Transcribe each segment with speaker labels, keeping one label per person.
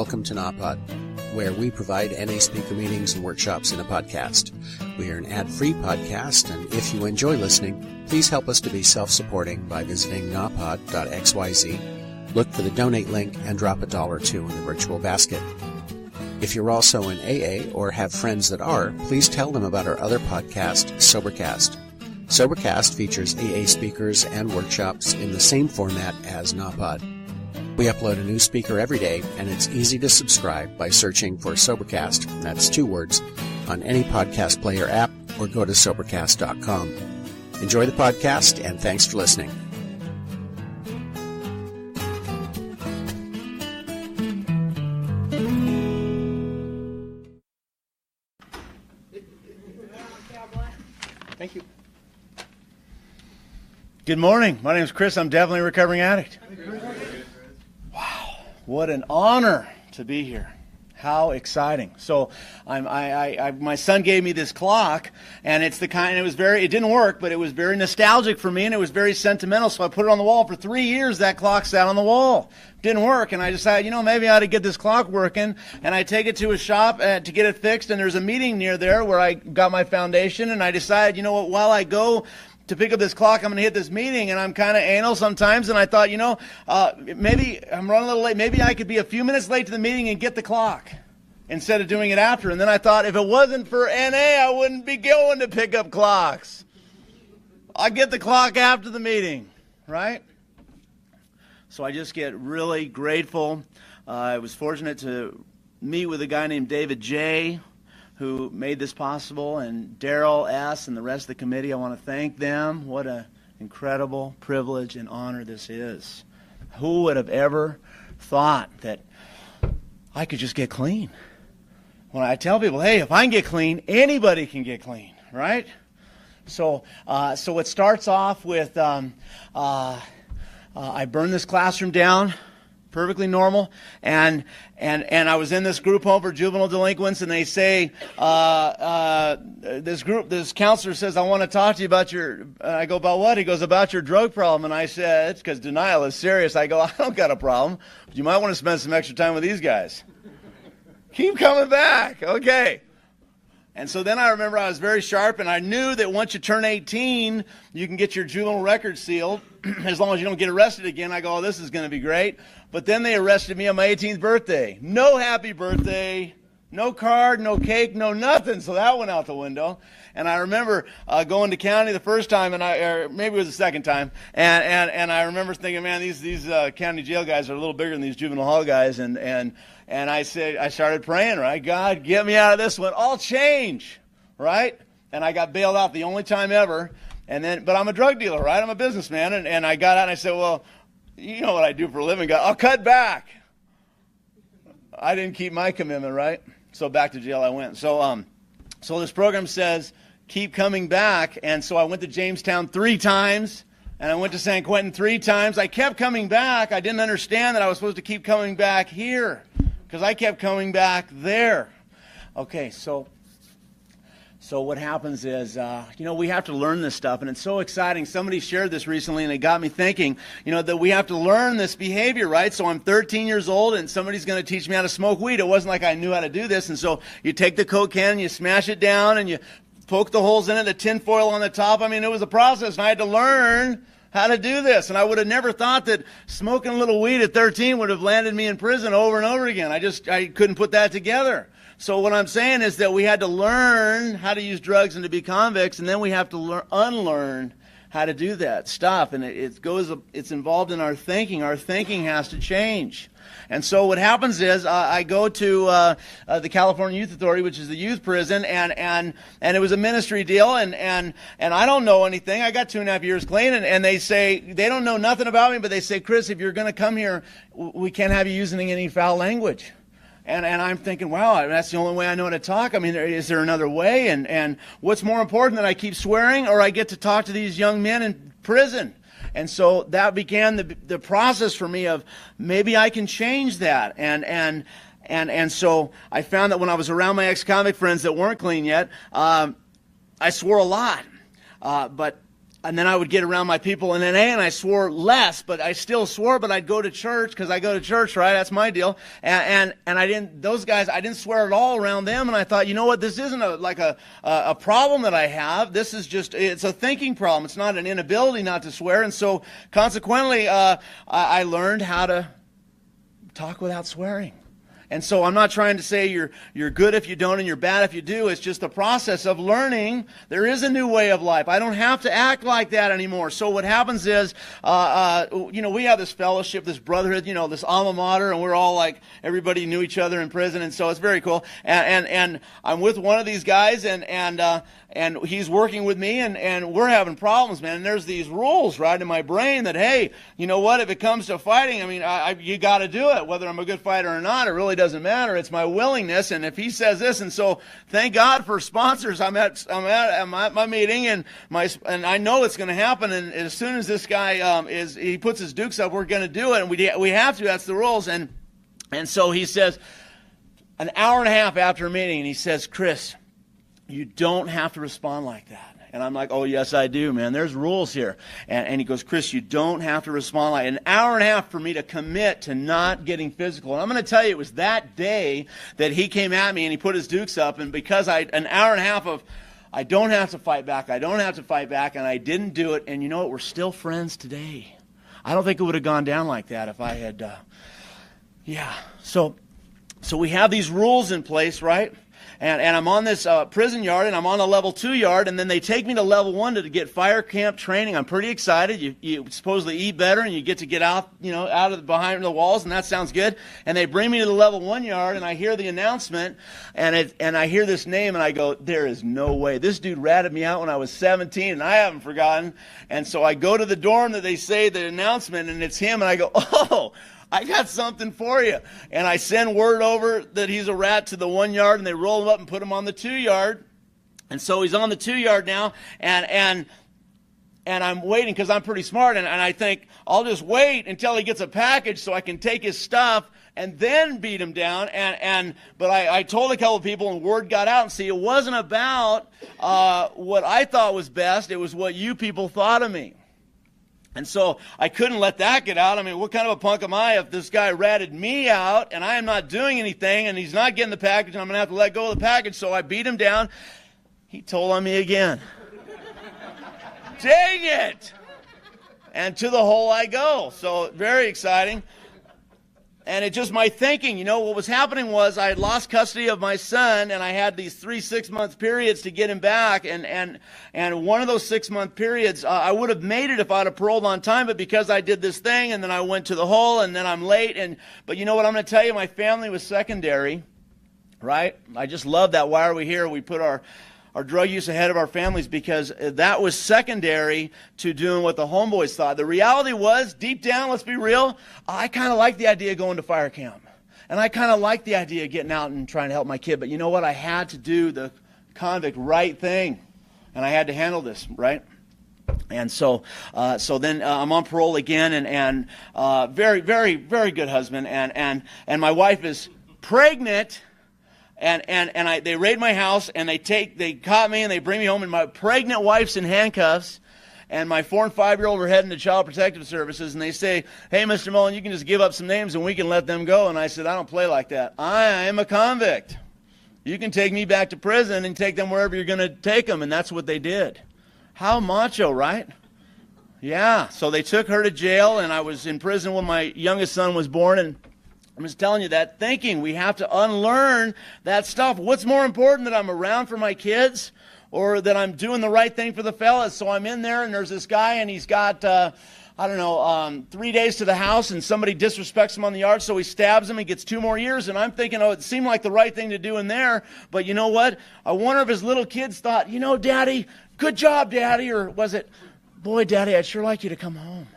Speaker 1: welcome to NAPOD, where we provide NA speaker meetings and workshops in a podcast. We are an ad-free podcast, and if you enjoy listening, please help us to be self-supporting by visiting napod.xyz, look for the donate link, and drop $1 or $2 in the virtual basket. If you're also in AA or have friends that are, please tell them about our other podcast, Sobercast. Sobercast features AA speakers and workshops in the same format as NAPOD. We upload a new speaker every day, and it's easy to subscribe by searching for Sobercast, that's 2 words, on any podcast player app, or go to Sobercast.com. Enjoy the podcast, and thanks for listening.
Speaker 2: Thank you. Good morning. My name is Chris. I'm definitely a recovering addict. Wow, what an honor to be here. How exciting. So my son gave me this clock, and it's the kind, it didn't work, but it was very nostalgic for me, and it was very sentimental, so I put it on the wall. For 3 years, that clock sat on the wall. Didn't work, and I decided, maybe I ought to get this clock working, and I take it to a shop to get it fixed, and there's a meeting near there where I got my foundation, and I decided, while I go to pick up this clock, I'm going to hit this meeting, and I'm kind of anal sometimes, and I thought, maybe I'm running a little late. Maybe I could be a few minutes late to the meeting and get the clock instead of doing it after. And then I thought, if it wasn't for NA, I wouldn't be going to pick up clocks. I'll get the clock after the meeting, right? So I just get really grateful. I was fortunate to meet with a guy named David J., who made this possible, and Daryl S. and the rest of the committee. I want to thank them. What an incredible privilege and honor this is. Who would have ever thought that I could just get clean? When I tell people, hey, if I can get clean, anybody can get clean, right? So it starts off with I burn this classroom down, perfectly normal, and I was in this group home for juvenile delinquents, and they say, this counselor says, I want to talk to you about I go, about what? He goes, about your drug problem. And I said, because denial is serious, I go, I don't got a problem, but you might want to spend some extra time with these guys. Keep coming back. Okay. And so then I remember I was very sharp, and I knew that once you turn 18, you can get your juvenile record sealed, as long as you don't get arrested again. I go, this is going to be great. But then they arrested me on my 18th birthday. No happy birthday, no card, no cake, no nothing. So that went out the window. And I remember going to county the first time, or maybe it was the second time, and I remember thinking, man, these county jail guys are a little bigger than these juvenile hall guys, and I started praying, right? God, get me out of this one. I'll change, right? And I got bailed out the only time ever. But I'm a drug dealer, right? I'm a businessman. And I got out and I said, well, you know what I do for a living. God, I'll cut back. I didn't keep my commitment, right? So back to jail I went. So this program says, keep coming back. And so I went to Jamestown 3 times. And I went to San Quentin 3 times. I kept coming back. I didn't understand that I was supposed to keep coming back here, because I kept coming back there. Okay, so what happens is, we have to learn this stuff, and it's so exciting. Somebody shared this recently, and it got me thinking, that we have to learn this behavior, right? So I'm 13 years old, and somebody's going to teach me how to smoke weed. It wasn't like I knew how to do this, and so you take the Coke can, and you smash it down, and you poke the holes in it, the tin foil on the top. I mean, it was a process, and I had to learn how to do this. And I would have never thought that smoking a little weed at 13 would have landed me in prison over and over again. I couldn't put that together. So what I'm saying is that we had to learn how to use drugs and to be convicts, and then we have to unlearn how to do that stuff. And it's involved in our thinking. Our thinking has to change. And so what happens is I go to the California Youth Authority, which is the youth prison, and it was a ministry deal, and I don't know anything. I got 2.5 years clean, and they say, they don't know nothing about me, but they say, Chris, if you're going to come here, we can't have you using any foul language. And I'm thinking, wow, that's the only way I know how to talk. I mean, is there another way? And what's more important, that I keep swearing, or I get to talk to these young men in prison? And so that began the process for me of, maybe I can change that. And so I found that when I was around my ex-convict friends that weren't clean yet, I swore a lot. But And then I would get around my people in NA, and I swore less, but I still swore, but I'd go to church, because I go to church, right? That's my deal. And I didn't swear at all around them, and I thought, you know what, this isn't a problem that I have. This is just, it's a thinking problem. It's not an inability not to swear. And so consequently, I learned how to talk without swearing. And so I'm not trying to say you're good if you don't and you're bad if you do. It's just the process of learning. There is a new way of life. I don't have to act like that anymore. So what happens is, we have this fellowship, this brotherhood, this alma mater, and we're all like, everybody knew each other in prison, and so it's very cool. And I'm with one of these guys, and he's working with me, and we're having problems, man. And there's these rules, right, in my brain that, hey, you know what, if it comes to fighting, you got to do it, whether I'm a good fighter or not. It really doesn't matter. It's my willingness. And if he says this, and so thank God for sponsors. I'm at my meeting, and I know it's going to happen. And as soon as this guy he puts his dukes up, we're going to do it, and we have to. That's the rules. And so he says, an hour and a half after a meeting, and he says, Chris, you don't have to respond like that. And I'm like, oh, yes, I do, man. There's rules here. And he goes, Chris, you don't have to respond like an hour and a half for me to commit to not getting physical. And I'm going to tell you, it was that day that he came at me and he put his dukes up. And because an hour and a half of, I don't have to fight back, and I didn't do it. And you know what? We're still friends today. I don't think it would have gone down like that if I had, So we have these rules in place, right? And I'm on this prison yard, and I'm on the level 2 yard, and then they take me to level 1 to get fire camp training. I'm pretty excited. You supposedly eat better, and you get to get out, out of behind the walls, and that sounds good. And they bring me to the level 1 yard, and I hear the announcement, and I hear this name, and I go, there is no way. This dude ratted me out when I was 17, and I haven't forgotten. And so I go to the dorm that they say the announcement, and it's him, and I go, oh, I got something for you. And I send word over that he's a rat to the 1 yard, and they roll him up and put him on the 2 yard. And so he's on the 2 yard now, and I'm waiting because I'm pretty smart, and I think I'll just wait until he gets a package so I can take his stuff and then beat him down. But I told a couple of people, and word got out. And see, it wasn't about what I thought was best. It was what you people thought of me. And so I couldn't let that get out. What kind of a punk am I if this guy ratted me out and I am not doing anything and he's not getting the package and I'm going to have to let go of the package? So I beat him down. He told on me again. Dang it! And to the hole I go. So very exciting. And it just my thinking, what was happening was I had lost custody of my son, and I had these 3 6-month periods to get him back. And one of those 6-month periods, I would have made it if I'd have paroled on time, but because I did this thing, and then I went to the hole, and then I'm late. But you know what I'm going to tell you? My family was secondary, right? I just love that. Why are we here? We put our drug use ahead of our families because that was secondary to doing what the homeboys thought. The reality was, deep down, let's be real, I kind of liked the idea of going to fire camp. And I kind of liked the idea of getting out and trying to help my kid. But you know what? I had to do the convict right thing. And I had to handle this, right? And so then I'm on parole again, and very, very, very good husband. And my wife is pregnant. And they raid my house, and they caught me, and they bring me home, and my pregnant wife's in handcuffs, and my 4 and 5-year-old are heading to Child Protective Services, and they say, hey, Mr. Mullen, you can just give up some names, and we can let them go. And I said, I don't play like that. I am a convict. You can take me back to prison and take them wherever you're going to take them, and that's what they did. How macho, right? Yeah, so they took her to jail, and I was in prison when my youngest son was born, and I'm just telling you that thinking. We have to unlearn that stuff. What's more important, that I'm around for my kids or that I'm doing the right thing for the fellas? So I'm in there, and there's this guy, and he's got, 3 days to the house, and somebody disrespects him on the yard, so he stabs him. He gets 2 more years, and I'm thinking, it seemed like the right thing to do in there. But you know what? I wonder if his little kids thought, Daddy, good job, Daddy. Or was it, boy, Daddy, I'd sure like you to come home.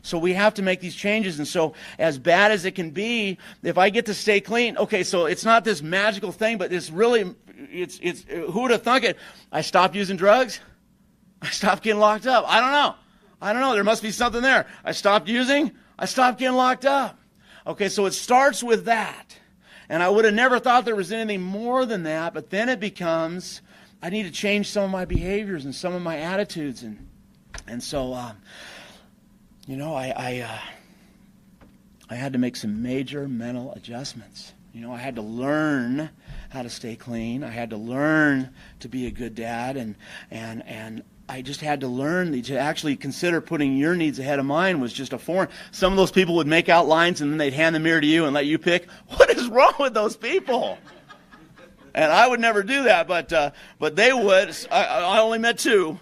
Speaker 2: So we have to make these changes. And so as bad as it can be, if I get to stay clean, okay, so it's not this magical thing, but it's really, it's who would have thunk it? I stopped using drugs. I stopped getting locked up. I don't know. There must be something there. I stopped using. I stopped getting locked up. Okay, so it starts with that. And I would have never thought there was anything more than that, but then it becomes, I need to change some of my behaviors and some of my attitudes, and And so, I had to make some major mental adjustments. I had to learn how to stay clean. I had to learn to be a good dad, and I just had to learn to actually consider putting your needs ahead of mine was just a foreign. Some of those people would make out lines and then they'd hand the mirror to you and let you pick. What is wrong with those people? And I would never do that, but they would. I only met 2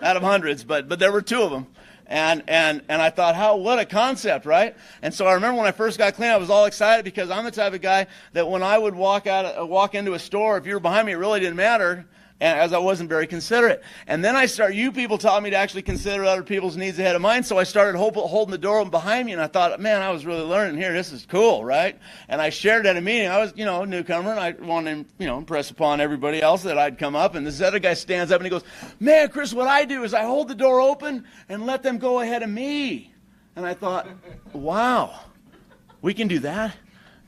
Speaker 2: out of hundreds, but there were 2 of them. And I thought, what a concept, right? And so I remember when I first got clean, I was all excited because I'm the type of guy that when I would walk into a store, if you were behind me, it really didn't matter, as I wasn't very considerate. And then you people taught me to actually consider other people's needs ahead of mine, so I started holding the door open behind me, and I thought, man, I was really learning here. This is cool, right? And I shared at a meeting. I was, a newcomer, and I wanted to, impress upon everybody else that I'd come up, and this other guy stands up and he goes, man, Chris, what I do is I hold the door open and let them go ahead of me. And I thought, wow, we can do that?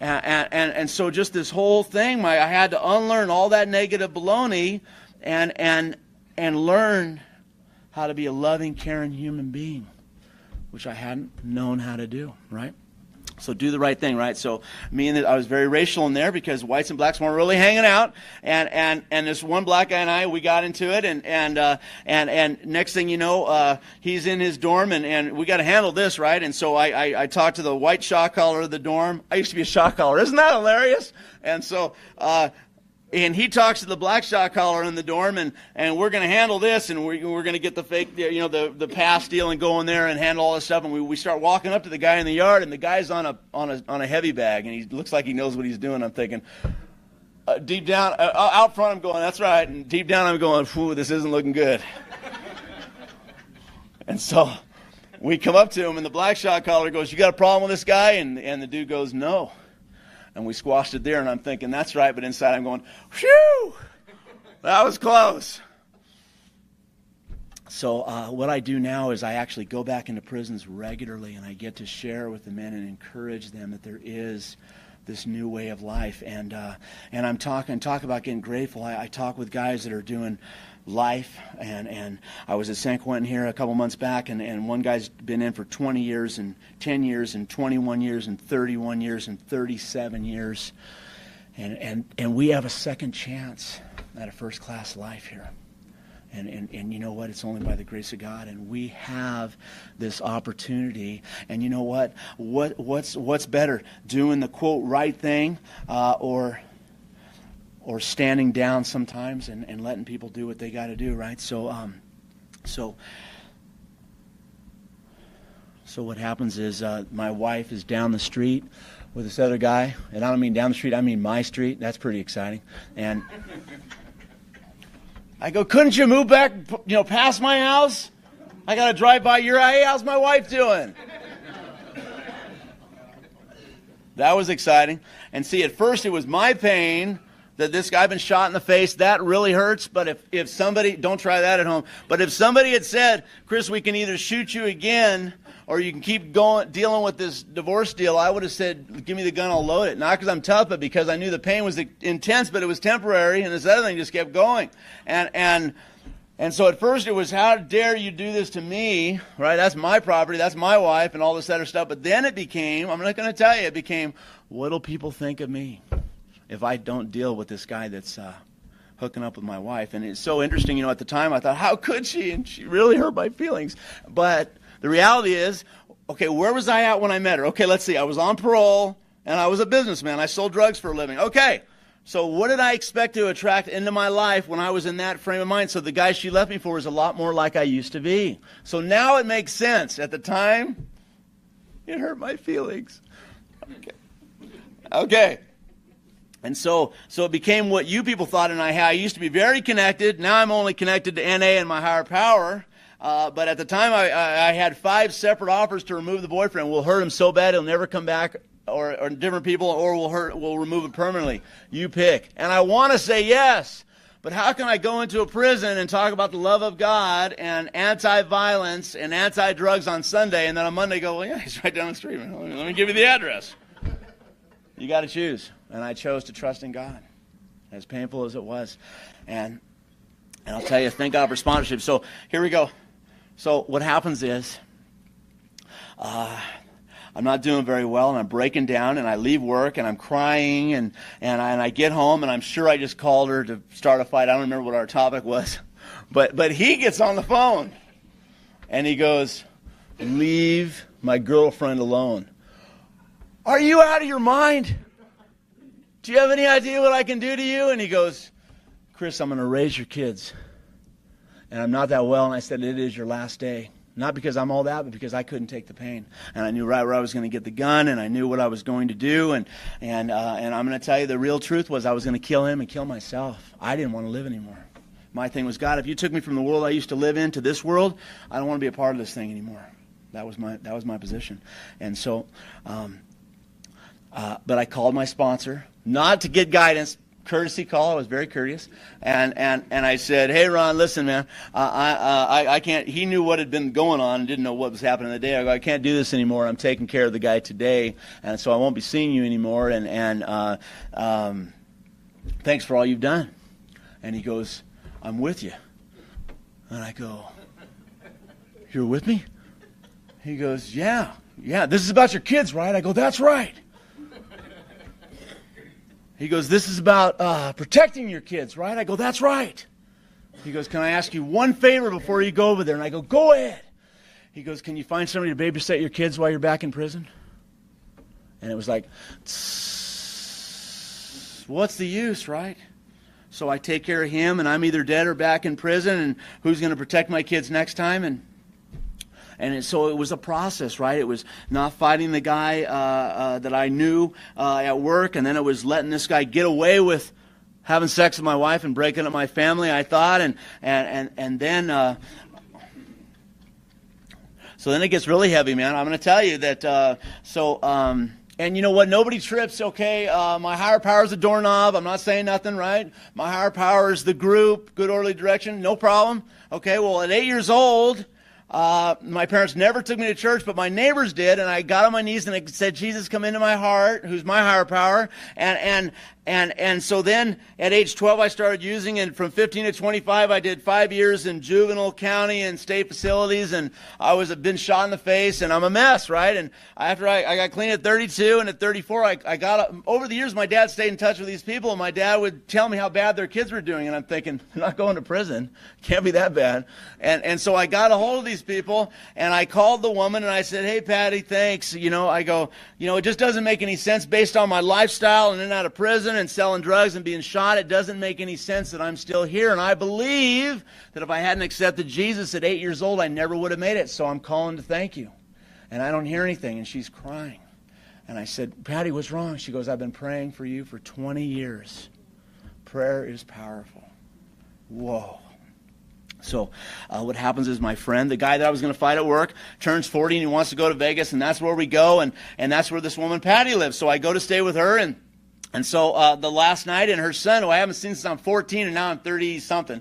Speaker 2: And so just this whole thing, I had to unlearn all that negative baloney and learn how to be a loving, caring human being, which I hadn't known how to do, right? So do the right thing, right? So I was very racial in there because whites and blacks weren't really hanging out, and this one black guy and I, we got into it, and next thing you know, he's in his dorm, and we got to handle this, right? And so I talked to the white shot caller of the dorm. I used to be a shot caller. Isn't that hilarious? And so and he talks to the black shot caller in the dorm, and we're going to handle this, and we're going to get the fake, the pass deal and go in there and handle all this stuff. And we start walking up to the guy in the yard, and the guy's on a heavy bag, and he looks like he knows what he's doing. I'm thinking, deep down, out front, I'm going, that's right, and deep down, I'm going, whew, this isn't looking good. And so we come up to him, and the black shot caller goes, you got a problem with this guy? And the dude goes, no. And we squashed it there, and I'm thinking, that's right, but inside I'm going, whew, that was close. So what I do now is I actually go back into prisons regularly, and I get to share with the men and encourage them that there is this new way of life. And I'm talk about getting grateful. I talk with guys that are doing life, and I was at San Quentin here a couple months back, and one guy's been in for 20 years and 10 years and 21 years and 31 years and 37 years, and we have a second chance at a first-class life here. And you know what? It's only by the grace of God, and we have this opportunity. And you know what? What's better, doing the quote right thing, or standing down sometimes and letting people do what they got to do, right? So what happens is my wife is down the street with this other guy, and I don't mean down the street, I mean my street. That's pretty exciting. And I go, couldn't you move back, past my house? I got to drive by your house. Hey, how's my wife doing? That was exciting. And see, at first it was my pain that this guy been shot in the face. That really hurts. But if somebody, don't try that at home. But if somebody had said, Chris, we can either shoot you again or you can keep dealing with this divorce deal, I would have said, give me the gun, I'll load it. Not because I'm tough, but because I knew the pain was intense, but it was temporary, and this other thing just kept going. And so at first it was, how dare you do this to me, right? That's my property, that's my wife, and all this other stuff. But then it became, I'm not going to tell you, it became, what'll people think of me if I don't deal with this guy that's hooking up with my wife? And it's so interesting, at the time I thought, how could she? And she really hurt my feelings. But the reality is, okay, where was I at when I met her? Okay, let's see. I was on parole, and I was a businessman. I sold drugs for a living. Okay, so what did I expect to attract into my life when I was in that frame of mind? So the guy she left me for was a lot more like I used to be. So now it makes sense. At the time, it hurt my feelings. Okay. And so it became what you people thought and I had. I used to be very connected. Now I'm only connected to NA and my higher power. But at the time, I had 5 separate offers to remove the boyfriend. We'll hurt him so bad he'll never come back, or different people, or we'll remove it permanently. You pick. And I want to say yes, but how can I go into a prison and talk about the love of God and anti-violence and anti-drugs on Sunday, and then on Monday go, well, yeah, he's right down the street. Let me give you the address. You got to choose. And I chose to trust in God, as painful as it was. And I'll tell you, thank God for sponsorship. So here we go. So what happens is, I'm not doing very well, and I'm breaking down, and I leave work, and I'm crying, and I get home, and I'm sure I just called her to start a fight. I don't remember what our topic was. But he gets on the phone, and he goes, "Leave my girlfriend alone." Are you out of your mind? Do you have any idea what I can do to you? And he goes, "Chris, I'm going to raise your kids. And I'm not that well." And I said, "It is your last day." Not because I'm all that, but because I couldn't take the pain. And I knew right where I was going to get the gun, and I knew what I was going to do. And I'm going to tell you the real truth was I was going to kill him and kill myself. I didn't want to live anymore. My thing was, God, if you took me from the world I used to live in to this world, I don't want to be a part of this thing anymore. That was my position. And so, but I called my sponsor, not to get guidance, courtesy call. I was very courteous, and I said, "Hey, Ron, listen, man, I can't." He knew what had been going on and didn't know what was happening the day. I go, "I can't do this anymore. I'm taking care of the guy today, and so I won't be seeing you anymore. And thanks for all you've done." And he goes, "I'm with you." And I go, "You're with me?" He goes, Yeah. This is about your kids, right?" I go, "That's right." He goes, "This is about protecting your kids, right?" I go, "That's right." He goes, "Can I ask you one favor before you go over there?" And I go, "Go ahead." He goes, "Can you find somebody to babysit your kids while you're back in prison?" And it was like, what's the use, right? So I take care of him, and I'm either dead or back in prison, and who's going to protect my kids next time? So it was a process, right? It was not fighting the guy that I knew at work, and then it was letting this guy get away with having sex with my wife and breaking up my family, I thought, and then so then it gets really heavy, man. I'm going to tell you that. And you know what? Nobody trips, okay? My higher power is the doorknob. I'm not saying nothing, right? My higher power is the group, good orderly direction, no problem. Okay, well, at 8 years old, my parents never took me to church, but my neighbors did, and I got on my knees and I said, "Jesus, come into my heart," who's my higher power. And so then at age 12 I started using, and from 15 to 25 I did 5 years in juvenile, county, and state facilities, and I was been shot in the face, and I'm a mess, right? And after I got clean at 32, and at 34 I got, over the years my dad stayed in touch with these people, and my dad would tell me how bad their kids were doing, and I'm thinking, they're not going to prison, can't be that bad. And so I got a hold of these people, and I called the woman and I said, "Hey, Patty, thanks." I go, it just doesn't make any sense based on my lifestyle and in and out of prison and selling drugs and being shot. It doesn't make any sense that I'm still here. And I believe that if I hadn't accepted Jesus at 8 years old, I never would have made it. So I'm calling to thank you. And I don't hear anything. And she's crying. And I said, "Patty, what's wrong?" She goes, "I've been praying for you for 20 years. Prayer is powerful." Whoa. So what happens is my friend, the guy that I was going to fight at work, turns 40 and he wants to go to Vegas, and that's where we go, and that's where this woman Patty lives. So I go to stay with her, and so the last night, and her son, who I haven't seen since I'm 14, and now I'm 30-something,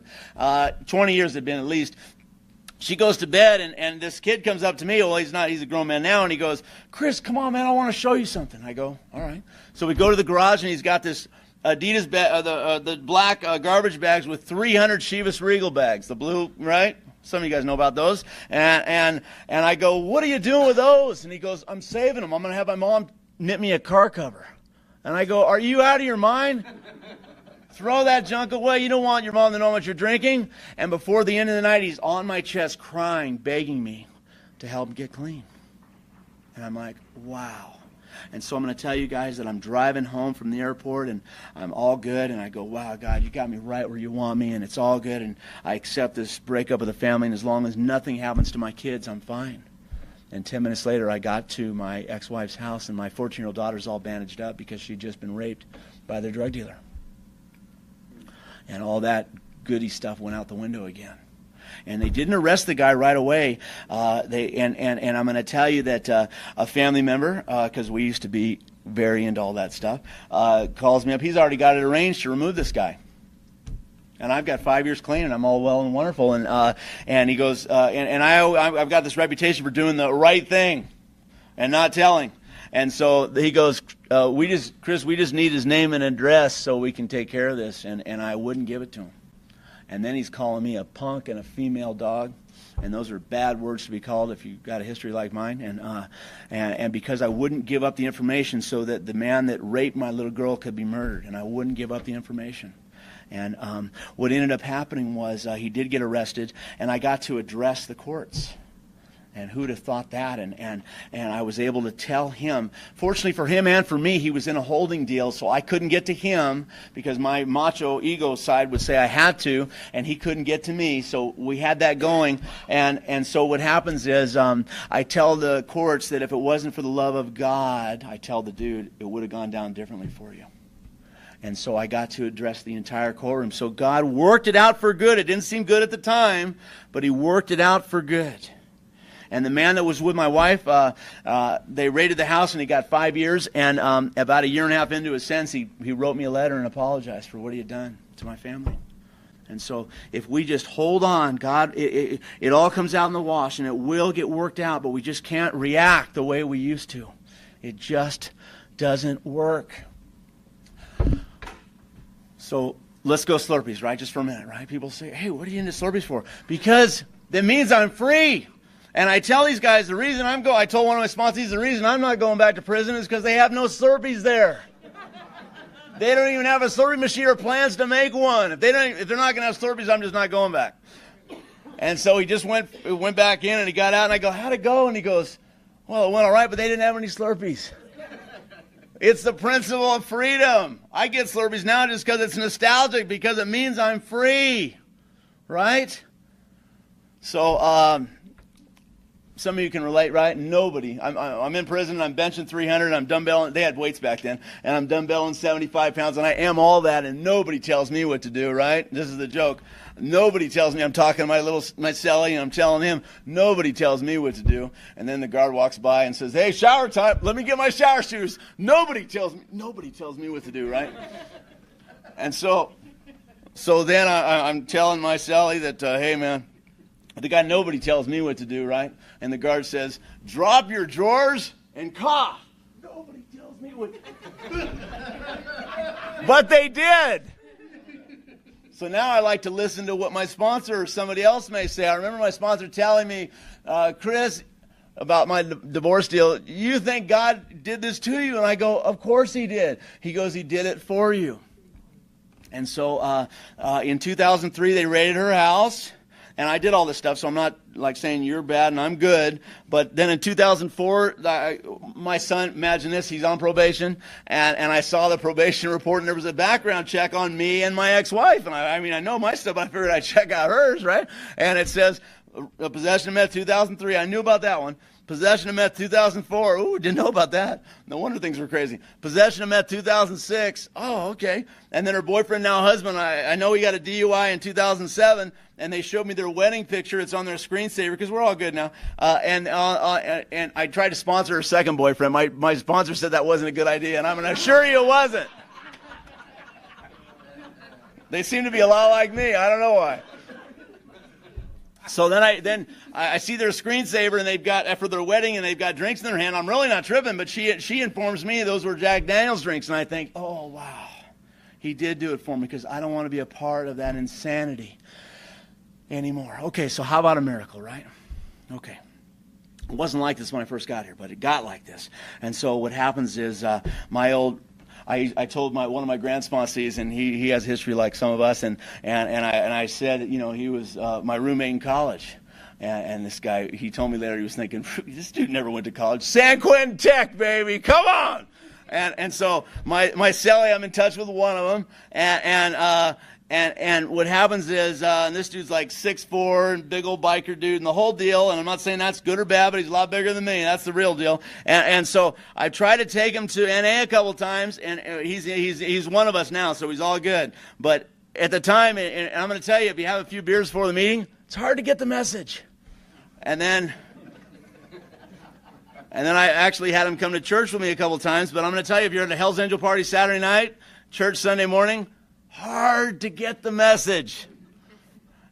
Speaker 2: 20 years it had been at least, she goes to bed, and this kid comes up to me. Well, he's a grown man now, and he goes, "Chris, come on, man, I want to show you something." I go, "All right." So we go to the garage, and he's got this Adidas bag, the black garbage bags with 300 Chivas Regal bags, the blue, right? Some of you guys know about those. And I go, "What are you doing with those?" And he goes, "I'm saving them. I'm going to have my mom knit me a car cover." And I go, "Are you out of your mind? Throw that junk away. You don't want your mom to know what you're drinking." And before the end of the night, he's on my chest crying, begging me to help him get clean. And I'm like, wow. And so I'm going to tell you guys that I'm driving home from the airport, and I'm all good. And I go, "Wow, God, you got me right where you want me, and it's all good. And I accept this breakup of the family, and as long as nothing happens to my kids, I'm fine." And 10 minutes later, I got to my ex-wife's house, and my 14-year-old daughter's all bandaged up because she'd just been raped by their drug dealer. And all that goody stuff went out the window again. And they didn't arrest the guy right away. And I'm going to tell you that a family member, because we used to be very into all that stuff, calls me up. He's already got it arranged to remove this guy. And I've got 5 years clean, and I'm all well and wonderful. And he goes, I've got this reputation for doing the right thing and not telling. And so he goes, Chris, we just need his name and address so we can take care of this. And I wouldn't give it to him. And then he's calling me a punk and a female dog. And those are bad words to be called if you've got a history like mine. And because I wouldn't give up the information so that the man that raped my little girl could be murdered. And I wouldn't give up the information. And what ended up happening was he did get arrested, and I got to address the courts. And who'd have thought that? And I was able to tell him. Fortunately for him and for me, he was in a holding deal, so I couldn't get to him because my macho ego side would say I had to, and he couldn't get to me. So we had that going. And so what happens is I tell the courts that if it wasn't for the love of God, I tell the dude, it would have gone down differently for you. And so I got to address the entire courtroom. So God worked it out for good. It didn't seem good at the time, but he worked it out for good. And the man that was with my wife, they raided the house and he got 5 years. And about a year and a half into his sentence, he wrote me a letter and apologized for what he had done to my family. And so if we just hold on, God, it all comes out in the wash and it will get worked out, but we just can't react the way we used to. It just doesn't work. So let's go Slurpees, right? Just for a minute, right? People say, hey, what are you into Slurpees for? Because that means I'm free. And I tell these guys the reason I told one of my sponsors, the reason I'm not going back to prison is because they have no Slurpees there. They don't even have a Slurpee machine or plans to make one. If they're not going to have Slurpees, I'm just not going back. And so he just went back in and he got out and I go, how'd it go? And he goes, well, it went all right, but they didn't have any Slurpees. It's the principle of freedom. I get Slurpees now just because it's nostalgic, because it means I'm free, right? So some of you can relate, right? Nobody. I'm in prison, and I'm benching 300, and I'm dumbbelling. They had weights back then, and I'm dumbbelling 75 pounds, and I am all that, and nobody tells me what to do, right? This is the joke. Nobody tells me. I'm talking to my cellie, and I'm telling him. Nobody tells me what to do. And then the guard walks by and says, hey, shower time. Let me get my shower shoes. Nobody tells me what to do, right? And so then I'm telling my cellie that, hey, man, the guy, nobody tells me what to do, right? And the guard says, drop your drawers and cough. Nobody tells me what to do. But they did. So now I like to listen to what my sponsor or somebody else may say. I remember my sponsor telling me, Chris, about my divorce deal, you think God did this to you? And I go, of course he did. He goes, he did it for you. And so in 2003, they raided her house. And I did all this stuff, so I'm not like saying you're bad and I'm good. But then in 2004, my son, imagine this, he's on probation. And I saw the probation report, and there was a background check on me and my ex-wife. And I mean, I know my stuff, but I figured I'd check out hers, right? And it says, possession of meth 2003. I knew about that one. Possession of meth 2004. Ooh, didn't know about that. No wonder things were crazy. Possession of meth 2006. Oh, okay. And then her boyfriend, now husband, I know he got a DUI in 2007, and they showed me their wedding picture. It's on their screensaver because we're all good now. And I tried to sponsor her second boyfriend. My sponsor said that wasn't a good idea, and I'm going to assure you it wasn't. They seem to be a lot like me. I don't know why. So then I see their screensaver, and they've got, for their wedding, and they've got drinks in their hand. I'm really not tripping, but she informs me those were Jack Daniels drinks, and I think, oh, wow, he did do it for me because I don't want to be a part of that insanity anymore. Okay, so how about a miracle, right? Okay. It wasn't like this when I first got here, but it got like this. And so what happens is I told one of my grand sponsees, and he has history like some of us, and I said, you know, he was my roommate in college. And this guy, he told me later, he was thinking, this dude never went to college. San Quentin Tech, baby, come on! And so my cellie, I'm in touch with one of them, and what happens is, and this dude's like 6'4", and big old biker dude, and the whole deal, and I'm not saying that's good or bad, but he's a lot bigger than me, that's the real deal. And so I tried to take him to NA a couple times, and he's one of us now, so he's all good. But at the time, and I'm going to tell you, if you have a few beers before the meeting, it's hard to get the message. And then I actually had him come to church with me a couple times, but I'm going to tell you, if you're at a Hell's Angel party Saturday night, church Sunday morning, hard to get the message.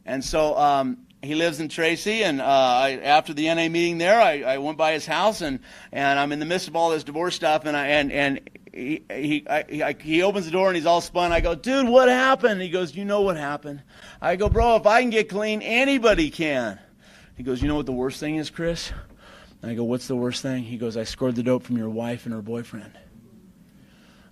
Speaker 2: And so he lives in Tracy, and after the NA meeting there, I went by his house, and I'm in the midst of all this divorce stuff, and he opens the door and he's all spun. I go, dude, what happened? He goes, you know what happened. I go, bro, if I can get clean, anybody can. He goes, you know what the worst thing is, Chris? And I go, what's the worst thing? He goes, I scored the dope from your wife and her boyfriend.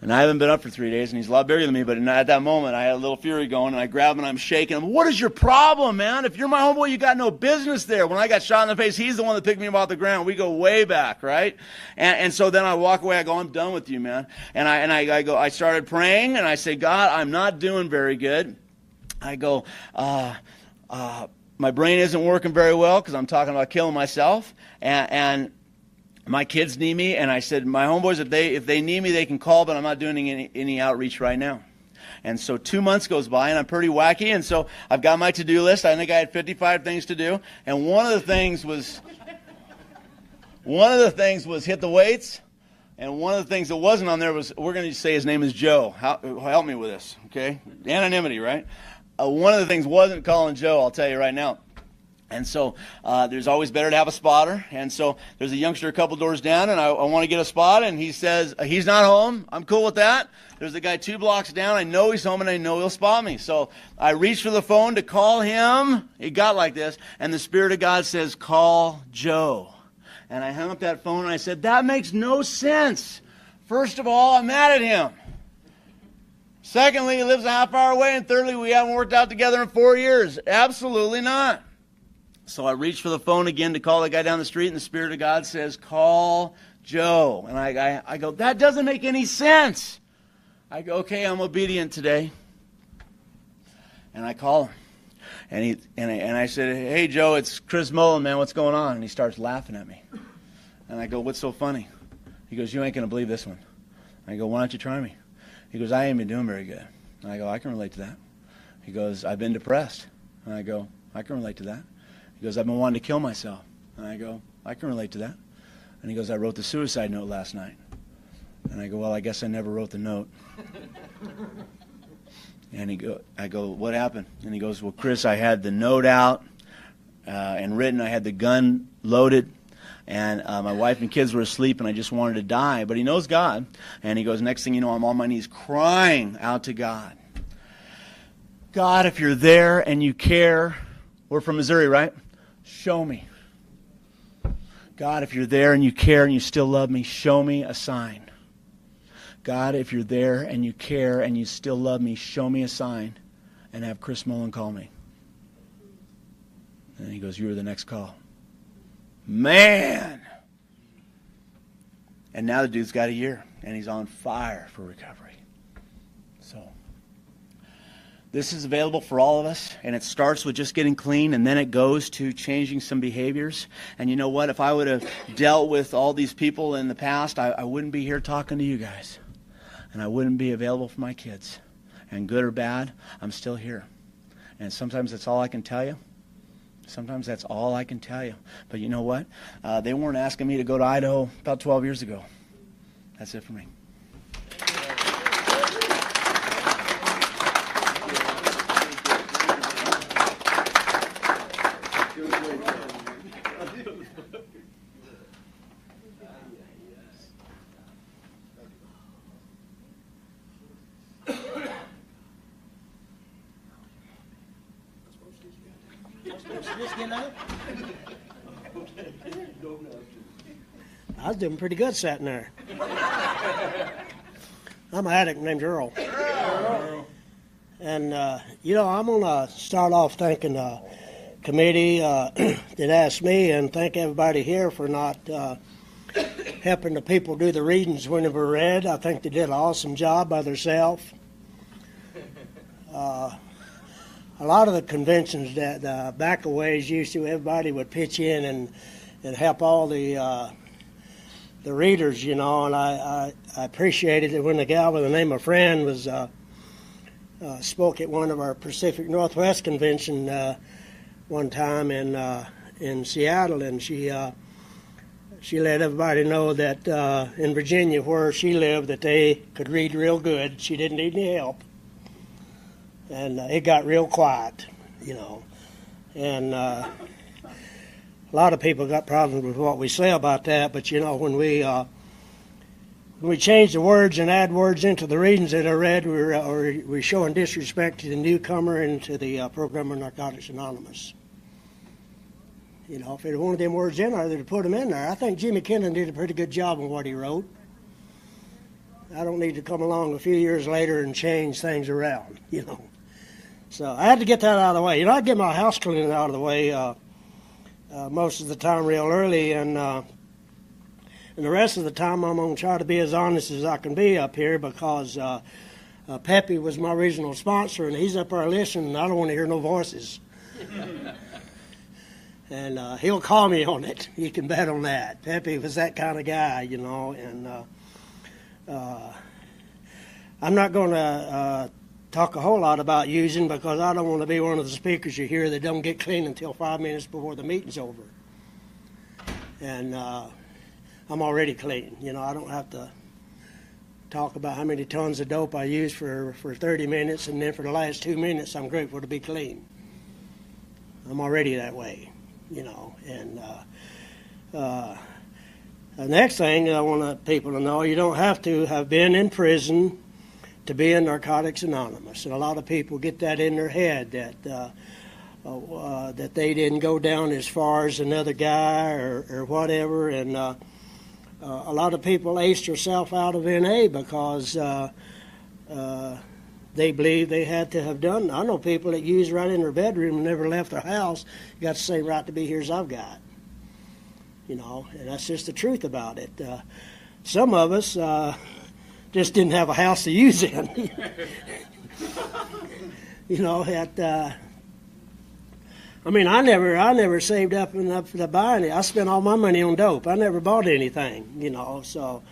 Speaker 2: And I haven't been up for 3 days, and he's a lot bigger than me, but at that moment, I had a little fury going, and I grab him, and I'm shaking him. What is your problem, man? If you're my homeboy, you got no business there. When I got shot in the face, he's the one that picked me up off the ground. We go way back, right? And so then I walk away. I go, I'm done with you, man. And I started praying, and I say, God, I'm not doing very good. I go, my brain isn't working very well because I'm talking about killing myself, and my kids need me, and I said, my homeboys, if they need me, they can call, but I'm not doing any outreach right now. And so 2 months goes by, and I'm pretty wacky, and so I've got my to-do list. I think I had 55 things to do, and one of the things was hit the weights, and one of the things that wasn't on there was, we're going to say his name is Joe. Help me with this, okay? Anonymity, right? One of the things wasn't calling Joe, I'll tell you right now. And so there's always better to have a spotter. And so there's a youngster a couple doors down, and I want to get a spot, and he says, he's not home. I'm cool with that. There's a guy 2 blocks down. I know he's home, and I know he'll spot me. So I reached for the phone to call him. It got like this, and the Spirit of God says, call Joe. And I hung up that phone, and I said, that makes no sense. First of all, I'm mad at him. Secondly, he lives a half hour away, and thirdly, we haven't worked out together in 4 years. Absolutely not. So I reach for the phone again to call the guy down the street, and the Spirit of God says, call Joe. And I go, that doesn't make any sense. I go, okay, I'm obedient today. And I call him. And I said, hey, Joe, it's Chris Mullen, man, what's going on? And he starts laughing at me. And I go, what's so funny? He goes, you ain't going to believe this one. I go, why don't you try me? He goes, I ain't been doing very good. And I go, I can relate to that. He goes, I've been depressed. And I go, I can relate to that. He goes, I've been wanting to kill myself. And I go, I can relate to that. And he goes, I wrote the suicide note last night. And I go, well, I guess I never wrote the note. And I go, what happened? And he goes, well, Chris, I had the note out and written. I had the gun loaded. And my wife and kids were asleep, and I just wanted to die. But he knows God. And he goes, next thing you know, I'm on my knees crying out to God. God, if you're there and you care, we're from Missouri, right? Show me. God, if you're there and you care and you still love me, show me a sign. God, if you're there and you care and you still love me, show me a sign and have Chris Mullen call me. And he goes, you were the next call. Man! And now the dude's got a year, and he's on fire for recovery. So this is available for all of us, and it starts with just getting clean, and then it goes to changing some behaviors. And you know what? If I would have dealt with all these people in the past, I wouldn't be here talking to you guys, and I wouldn't be available for my kids. And good or bad, I'm still here. And sometimes that's all I can tell you. Sometimes that's all I can tell you. But you know what? They weren't asking me to go to Idaho about 12 years ago. That's it for me.
Speaker 3: I was doing pretty good sitting there. I'm an addict named Earl. And, I'm going to start off thanking the committee that asked me, and thank everybody here for not helping the people do the readings when they were read. I think they did an awesome job by themselves. A lot of the conventions that Backaways used to, everybody would pitch in and help all the readers, and I appreciated it when the gal by the name of Fran was spoke at one of our Pacific Northwest convention one time in Seattle, and she let everybody know that in Virginia where she lived that they could read real good. She didn't need any help. And it got real quiet, and a lot of people got problems with what we say about that. But when we when we change the words and add words into the readings that are read, we're showing disrespect to the newcomer and to the program of Narcotics Anonymous. You know, if they wanted them words in there, they'd put them in there. I think Jimmy Kennan did a pretty good job on what he wrote. I don't need to come along a few years later and change things around, you know. So I had to get that out of the way. You know, I get my house cleaning out of the way most of the time real early, and the rest of the time I'm going to try to be as honest as I can be up here because Pepe was my original sponsor, and he's up there listening, and I don't want to hear no voices. And he'll call me on it. You can bet on that. Pepe was that kind of guy, you know. And I'm not going to talk a whole lot about using because I don't want to be one of the speakers you hear that don't get clean until 5 minutes before the meeting's over. And I'm already clean. You know, I don't have to talk about how many tons of dope I use for 30 minutes, and then for the last 2 minutes I'm grateful to be clean. I'm already that way. You know, and the next thing I want people to know, you don't have to have been in prison to be in Narcotics Anonymous. And a lot of people get that in their head that they didn't go down as far as another guy or whatever. And a lot of people ace themselves out of NA because they believe they had to have done. I know people that used right in their bedroom and never left their house, got the same right to be here as I've got. You know, and that's just the truth about it. Some of us just didn't have a house to use in. You know, I mean, I never saved up enough to buy any. I spent all my money on dope. I never bought anything, you know, so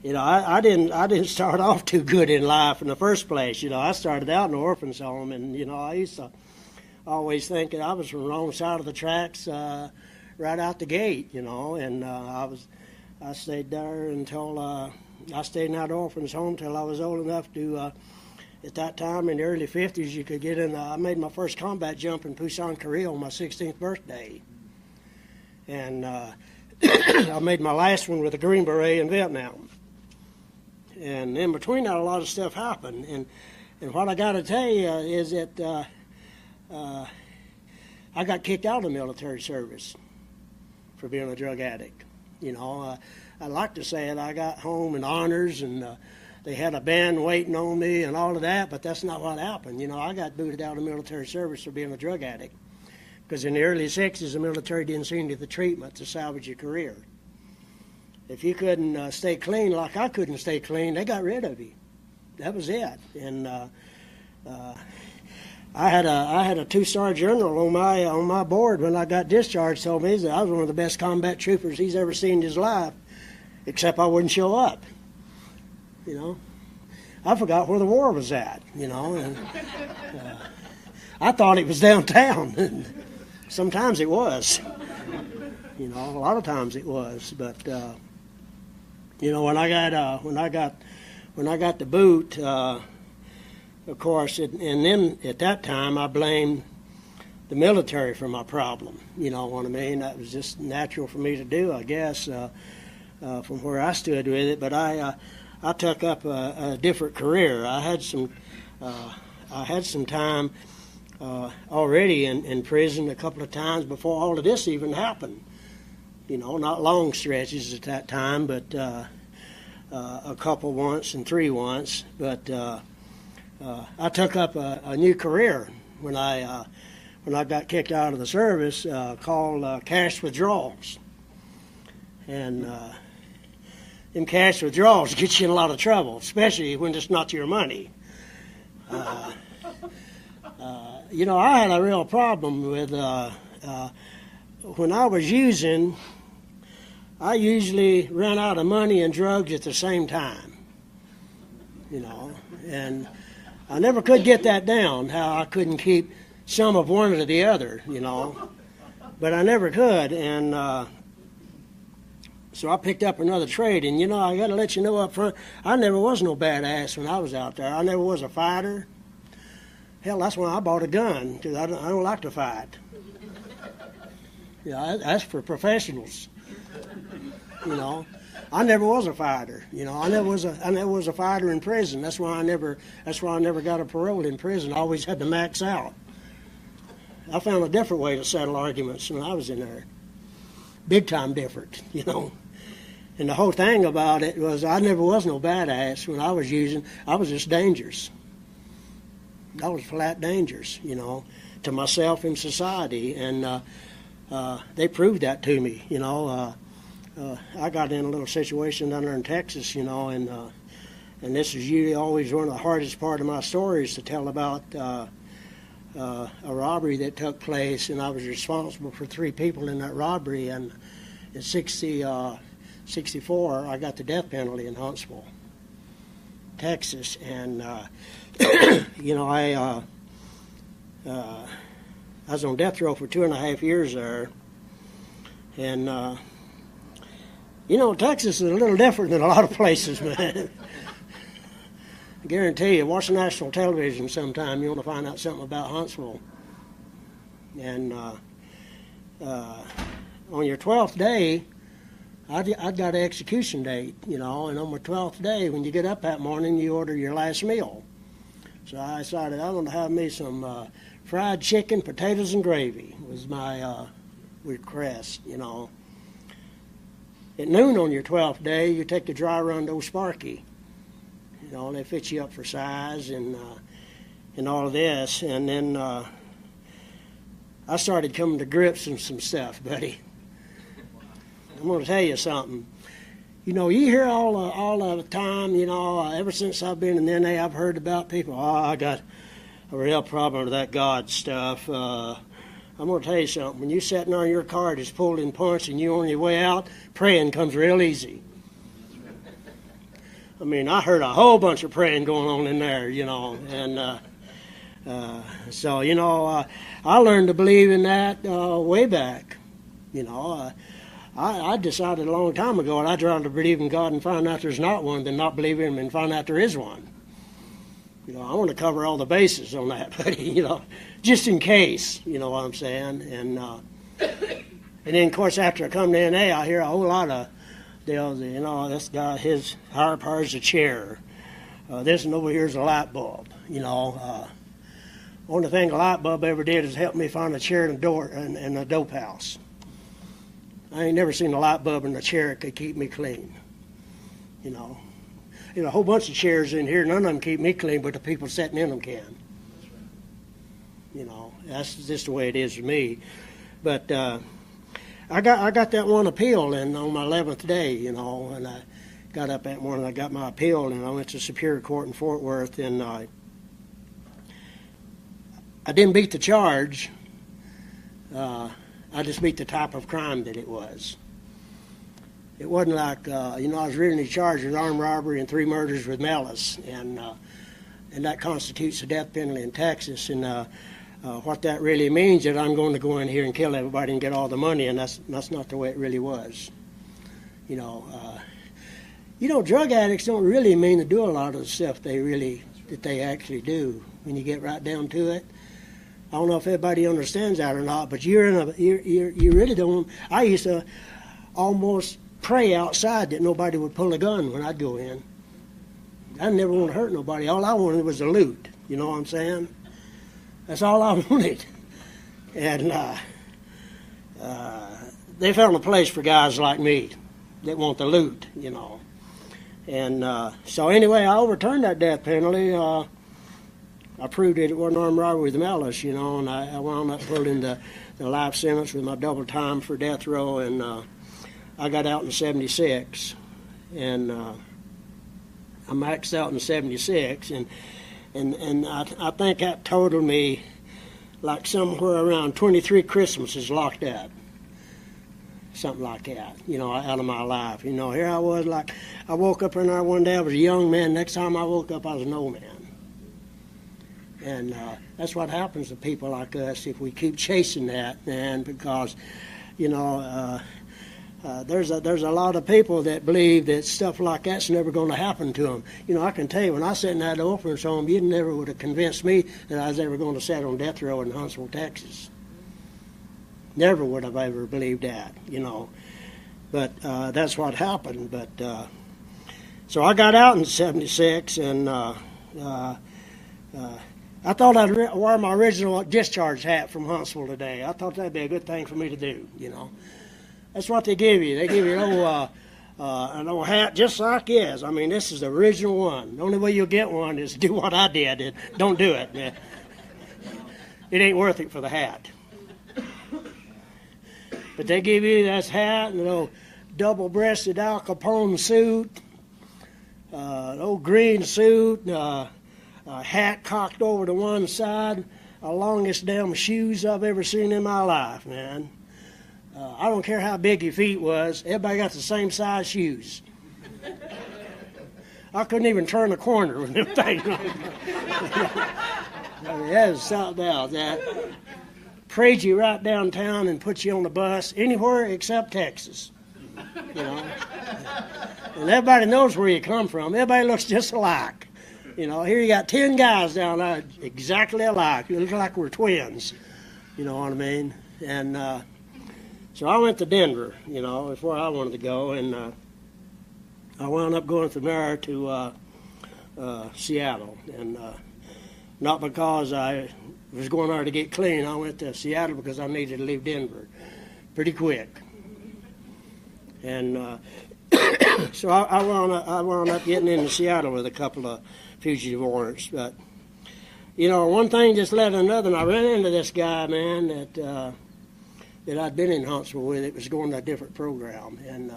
Speaker 3: you know, I didn't start off too good in life in the first place. You know, I started out in an orphan's home, and you know, I used to always think that I was from the wrong side of the tracks right out the gate. You know, and I stayed there until I stayed in that orphan's home till I was old enough to. At that time, in the early 50s, you could get in. I made my first combat jump in Busan, Korea, on my 16th birthday, and I made my last one with a Green Beret in Vietnam. And in between that, a lot of stuff happened. And what I got to tell you is that I got kicked out of the military service for being a drug addict. You know, I like to say it. I got home in honors, and they had a band waiting on me and all of that, but that's not what happened. You know, I got booted out of the military service for being a drug addict because in the early 60s, the military didn't see any of the treatment to salvage your career. If you couldn't stay clean like I couldn't stay clean, they got rid of you. That was it. And I had a 2-star general on my board when I got discharged. Told me that I was one of the best combat troopers he's ever seen in his life, except I wouldn't show up. You know, I forgot where the war was at. You know, and I thought it was downtown. Sometimes it was. You know, a lot of times it was, but. You know, when I got the boot, of course, and then at that time I blamed the military for my problem. You know what I mean? That was just natural for me to do, I guess, from where I stood with it. But I took up a different career. I had some time already in prison a couple of times before all of this even happened. You know, not long stretches at that time, but a couple once and 3 once. But I took up a new career when I got kicked out of the service, called cash withdrawals. And them cash withdrawals get you in a lot of trouble, especially when it's not your money. You know, I had a real problem with when I was using. I usually ran out of money and drugs at the same time, you know, and I never could get that down, how I couldn't keep some of one or the other, you know, but I never could, and so I picked up another trade, and, you know, I got to let you know up front, I never was no badass when I was out there. I never was a fighter. Hell, that's when I bought a gun, because I don't like to fight. Yeah, that's for professionals. You know, I never was a fighter. I never was a fighter in prison. That's why I never got a parole in prison. I always had to max out. I found a different way to settle arguments when I was in there. Big time different, And the whole thing about it was I never was no badass when I was using. I was just dangerous. I was flat dangerous, to myself and society. And they proved that to me, I got in a little situation down there in Texas, and this is usually always one of the hardest part of my stories to tell about a robbery that took place, and I was responsible for 3 people in that robbery. And in 64, I got the death penalty in Huntsville, Texas, and I was on death row for 2.5 years there, and Texas is a little different than a lot of places, man. I guarantee you, watch national television sometime, you want to find out something about Huntsville. And on your 12th day, I'd got an execution date, and on my 12th day, when you get up that morning, you order your last meal. So I decided I'm going to have me some fried chicken, potatoes, and gravy was my request, At noon on your 12th day, you take the dry run to Sparky. They fit you up for size and all of this. And then I started coming to grips with some stuff, buddy. I'm going to tell you something. You hear all the time, ever since I've been in the NA, I've heard about people, I got a real problem with that God stuff. I'm going to tell you something. When you're sitting on your car just pulled in punch and you're on your way out, praying comes real easy. I mean, I heard a whole bunch of praying going on in there, and so, I learned to believe in that way back. I decided a long time ago, and I'd rather believe in God and find out there's not one than not believe in Him and find out there is one. I want to cover all the bases on that, buddy, just in case, you know what I'm saying. And then, of course, after I come to NA, I hear a whole lot of deals, this guy, his higher power is a chair. This and over here is a light bulb, Only thing a light bulb ever did is help me find a chair in a dope house. I ain't never seen a light bulb in a chair that could keep me clean, a whole bunch of chairs in here, none of them keep me clean, but the people sitting in them can. That's just the way it is for me. But I got that one appeal, and on my 11th day, and I got up that morning, I got my appeal, and I went to Superior Court in Fort Worth, and I didn't beat the charge. I just beat the type of crime that it was. It wasn't like, I was originally charged with armed robbery and 3 murders with malice, and that constitutes a death penalty in Texas. And what that really means is that I'm going to go in here and kill everybody and get all the money, and that's not the way it really was. Drug addicts don't really mean to do a lot of the stuff that they actually do when you get right down to it. I don't know if everybody understands that or not, but you really don't. I used to almost pray outside that nobody would pull a gun when I'd go in. I never wanted to hurt nobody. All I wanted was the loot. You know what I'm saying? That's all I wanted. And they found a place for guys like me that want the loot, And so anyway, I overturned that death penalty. I proved that it wasn't armed robbery with malice, and I wound up pulling the life sentence with my double time for death row, and I got out in 76, and I maxed out in 76, and I think that totaled me like somewhere around 23 Christmases locked up, something like that, out of my life. Here I was, like, I woke up in there one day, I was a young man. Next time I woke up, I was an old man. And that's what happens to people like us if we keep chasing that, man, because, there's a lot of people that believe that stuff like that's never going to happen to them. I can tell you, when I sat in that orphanage home, you never would have convinced me that I was ever going to sit on death row in Huntsville, Texas. Never would have ever believed that, But that's what happened. But so I got out in '76, and I thought I'd wear my original discharge hat from Huntsville today. I thought that'd be a good thing for me to do, you know. That's what they give you. They give you an old hat just like this. I mean, this is the original one. The only way you'll get one is to do what I did. And don't do it. It ain't worth it for the hat. But they give you this hat and an old double-breasted Al Capone suit, an old green suit, a hat cocked over to one side, the longest damn shoes I've ever seen in my life, man. I don't care how big your feet was. Everybody got the same size shoes. I couldn't even turn a corner with them things. I mean, that is something else. That parade you right downtown and put you on the bus anywhere except Texas. You know, and everybody knows where you come from. Everybody looks just alike. You know, here you got 10 guys down there exactly alike. You look like we're twins. You know what I mean? And so I went to Denver, you know, that's where I wanted to go, and I wound up going from there to Seattle. And not because I was going there to get clean. I went to Seattle because I needed to leave Denver pretty quick. And so I wound up getting into Seattle with a couple of fugitive warrants. But, you know, one thing just led to another, and I ran into this guy, man, that I'd been in Huntsville with. It was going to a different program, and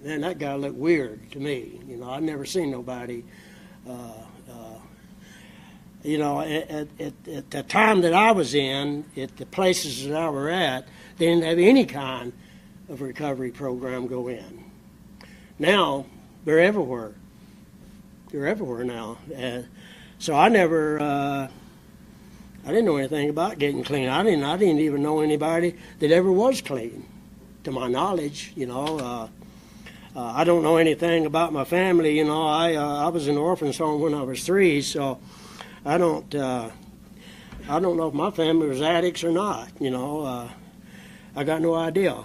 Speaker 3: man, that guy looked weird to me. You know, I'd never seen nobody. You know, at the time that I was in, at the places that I were at, they didn't have any kind of recovery program go in. Now they're everywhere. They're everywhere now. So I never. I didn't know anything about getting clean. I didn't even know anybody that ever was clean, to my knowledge. You know, I don't know anything about my family. You know, I was in an orphan's home when I was 3, so I don't know if my family was addicts or not. You know, I got no idea.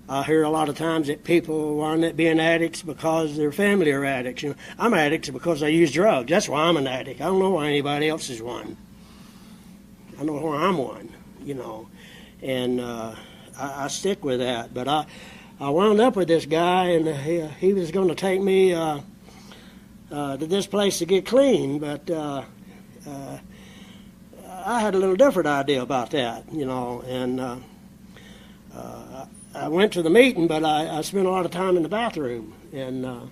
Speaker 3: I hear a lot of times that people wind up being addicts because their family are addicts. You know, I'm addicts because I use drugs. That's why I'm an addict. I don't know why anybody else is one. I know where I'm one, you know, and I stick with that. But I wound up with this guy, and he was going to take me to this place to get clean, but I had a little different idea about that, you know, and I went to the meeting, but I spent a lot of time in the bathroom, and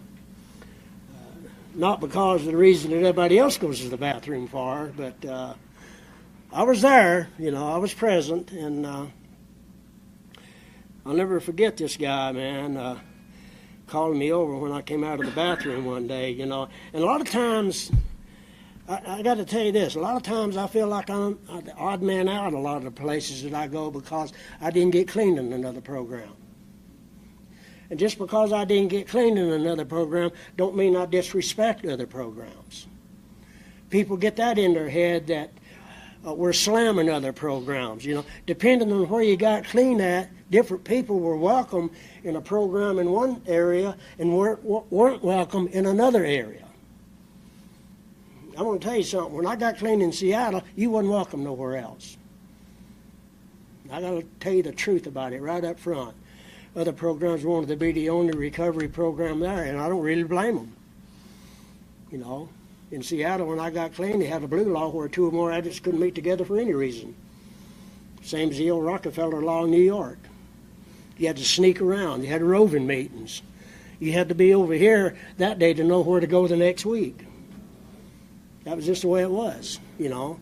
Speaker 3: not because of the reason that everybody else goes to the bathroom for, but I was there, you know, I was present, and I'll never forget this guy, man, calling me over when I came out of the bathroom one day, you know. And a lot of times, I got to tell you this, a lot of times I feel like I'm the odd man out a lot of the places that I go because I didn't get clean in another program. And just because I didn't get clean in another program don't mean I disrespect other programs. People get that in their head that we're slamming other programs, you know. Depending on where you got clean at, different people were welcome in a program in one area and weren't welcome in another area. I'm going to tell you something. When I got clean in Seattle, you wasn't welcome nowhere else. I got to tell you the truth about it right up front. Other programs wanted to be the only recovery program there, and I don't really blame them. You know, in Seattle, when I got clean, they had a blue law where 2 or more addicts couldn't meet together for any reason. Same as the old Rockefeller law in New York. You had to sneak around. You had roving meetings. You had to be over here that day to know where to go the next week. That was just the way it was, you know.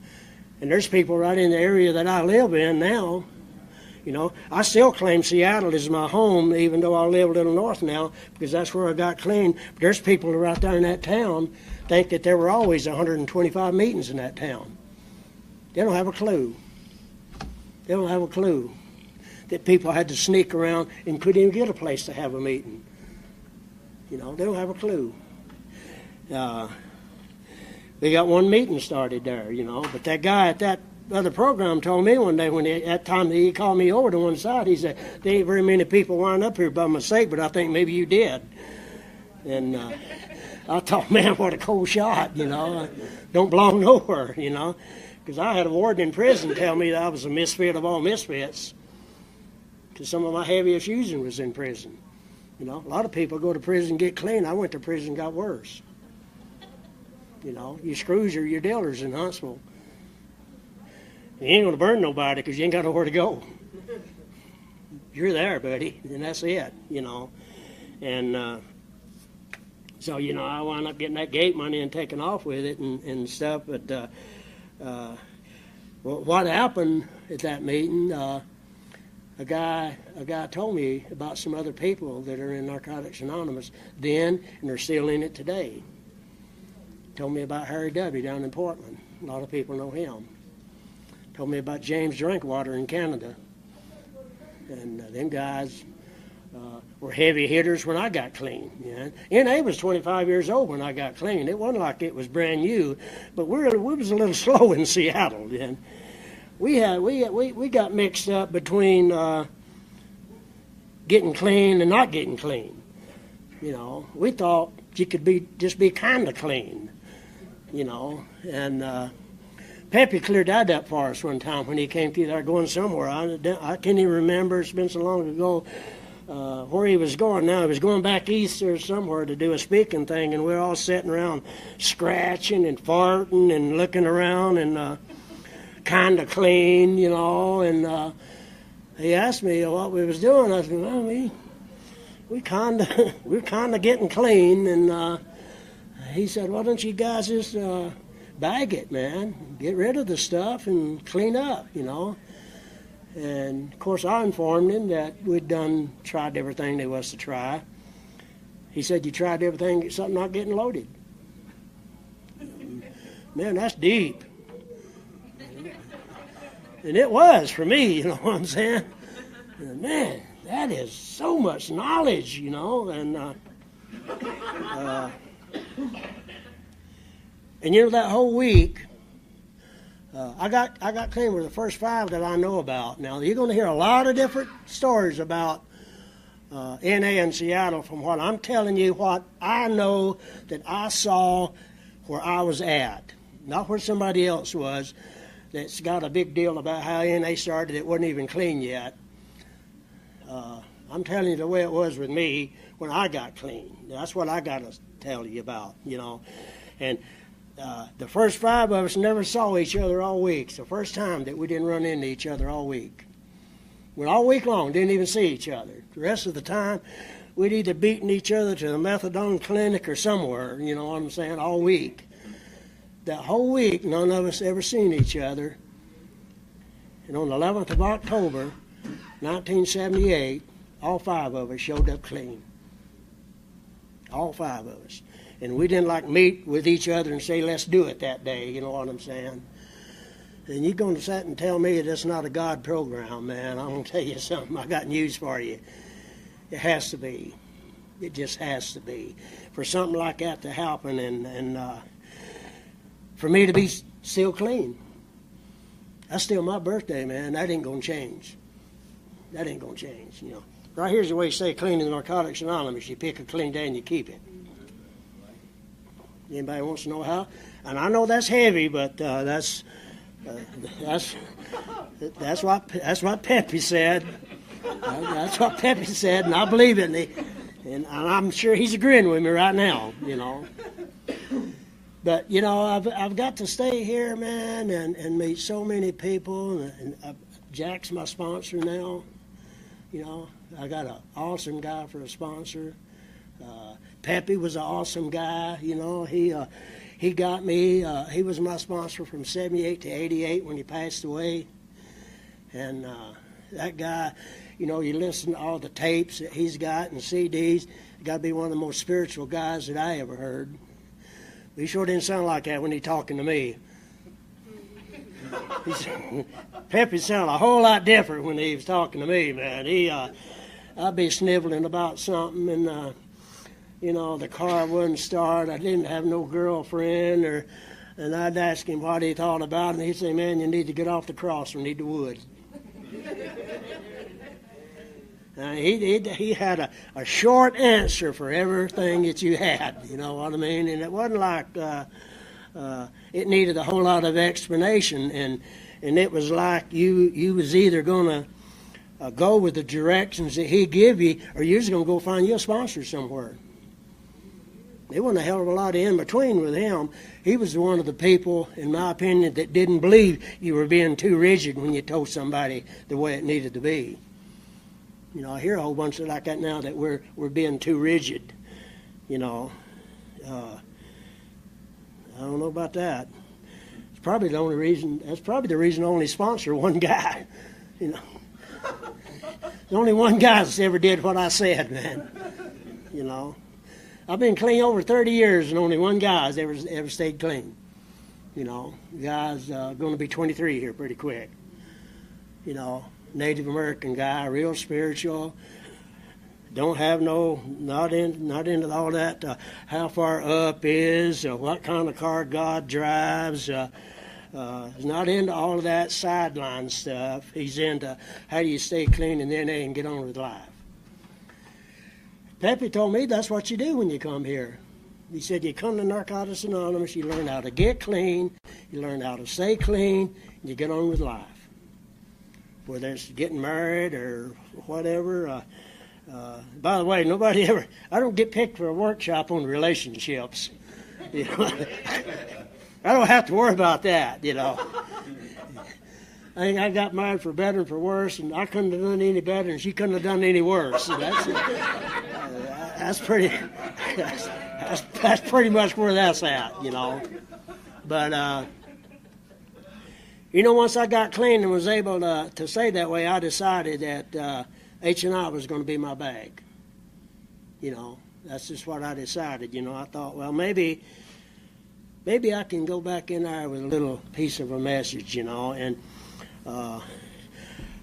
Speaker 3: And there's people right in the area that I live in now. You know, I still claim Seattle is my home, even though I live a little north now, because that's where I got clean. But there's people right there in that town think that there were always 125 meetings in that town. They don't have a clue. They don't have a clue that people had to sneak around and couldn't even get a place to have a meeting. You know, they don't have a clue. They got one meeting started there, you know, but that guy at that other program told me one day that time he called me over to one side. He said, "There ain't very many people wind up here by mistake, but I think maybe you did." And I thought, man, what a cold shot, I don't belong nowhere, because I had a warden in prison tell me that I was a misfit of all misfits, because some of my heaviest using was in prison. A lot of people go to prison and get clean. I went to prison and got worse. You screws are your dealers in Huntsville. You ain't going to burn nobody because you ain't got nowhere to go. You're there, buddy, and that's it, And so, I wound up getting that gate money and taking off with it and stuff. But what happened at that meeting, a guy told me about some other people that are in Narcotics Anonymous then, and they're still in it today. Told me about Harry W. down in Portland. A lot of people know him. Told me about James Drinkwater in Canada. And them guys were heavy hitters when I got clean. NA was 25 years old when I got clean. It wasn't like it was brand new, but we was a little slow in Seattle. And we got mixed up between getting clean and not getting clean. We thought you could just be kind of clean. And Pepe cleared that up for us one time when he came through there going somewhere. I can't even remember. It's been so long ago where he was going now. He was going back east or somewhere to do a speaking thing, and we were all sitting around scratching and farting and looking around and kind of clean, and he asked me what we was doing. I said, well, we're kind of getting clean, and he said, why don't you guys just bag it, man, get rid of the stuff and clean up, And of course I informed him that we'd tried everything there was to try. He said, you tried everything except not getting loaded. Man, that's deep. And it was for me, you know what I'm saying? And man, that is so much knowledge, and that whole week, I got clean with the first 5 that I know about. Now, you're going to hear a lot of different stories about NA in Seattle from what I'm telling you, what I know that I saw where I was at, not where somebody else was that's got a big deal about how NA started. It wasn't even clean yet. I'm telling you the way it was with me when I got clean. That's what I got to tell you about, And the first 5 of us never saw each other all week. It's the first time that we didn't run into each other all week. Went all week long, didn't even see each other. The rest of the time, we'd either beaten each other to the methadone clinic or somewhere, you know what I'm saying, all week. That whole week, none of us ever seen each other. And on the 11th of October, 1978, all 5 of us showed up clean. All 5 of us. And we didn't meet with each other and say, let's do it that day, you know what I'm saying? And you're going to sit and tell me that's not a God program, man. I'm going to tell you something. I got news for you. It has to be. It just has to be. For something like that to happen and for me to be still clean. That's still my birthday, man. That ain't going to change. That ain't going to change, Right here's the way you stay clean in Narcotics Anonymous. You pick a clean day and you keep it. Anybody wants to know how? And I know that's heavy, but that's what Pepe said. That's what Pepe said, and I believe it. And I'm sure he's agreeing with me right now, But I've got to stay here, man, and meet so many people. And Jack's my sponsor now. I got an awesome guy for a sponsor. Pepe was an awesome guy. He got me. He was my sponsor from 78 to 88 when he passed away. And that guy, you listen to all the tapes that he's got and CDs. Got to be one of the most spiritual guys that I ever heard. But he sure didn't sound like that when he talking to me. Pepe sounded a whole lot different when he was talking to me, man. I'd be sniveling about something and, the car wouldn't start. I didn't have no girlfriend, or And I'd ask him what he thought about it, and he'd say, man, you need to get off the cross or need the wood. He had a short answer for everything that you had, you know what I mean? And it wasn't like it needed a whole lot of explanation, and it was like you was either going to go with the directions that he give you, or you was going to go find you a sponsor somewhere. There wasn't a hell of a lot of in between with him. He was one of the people, in my opinion, that didn't believe you were being too rigid when you told somebody the way it needed to be. You know, I hear a whole bunch of like that now, that we're being too rigid. You know, I don't know about that. It's probably the only reason. That's probably the reason I only sponsor one guy. You know, there's only one guy that's ever did what I said, man. You know. I've been clean over 30 years, and only one guy's ever stayed clean. You know, the guy's going to be 23 here pretty quick. You know, Native American guy, real spiritual. Don't have not into all that. How far up is, what kind of car God drives. He's not into all of that sideline stuff. He's into how do you stay clean and then and get on with life. Pepe told me that's what you do when you come here. He said you come to Narcotics Anonymous, you learn how to get clean, you learn how to stay clean, and you get on with life. Whether it's getting married or whatever. By the way, I don't get picked for a workshop on relationships. You know? I don't have to worry about that, you know. I think I got married for better and for worse, and I couldn't have done any better, and she couldn't have done any worse. So that's pretty much where that's at, you know. But you know, once I got clean and was able to say that way, I decided that H&I was going to be my bag. You know, that's just what I decided. You know, I thought, well, maybe I can go back in there with a little piece of a message, you know, and. I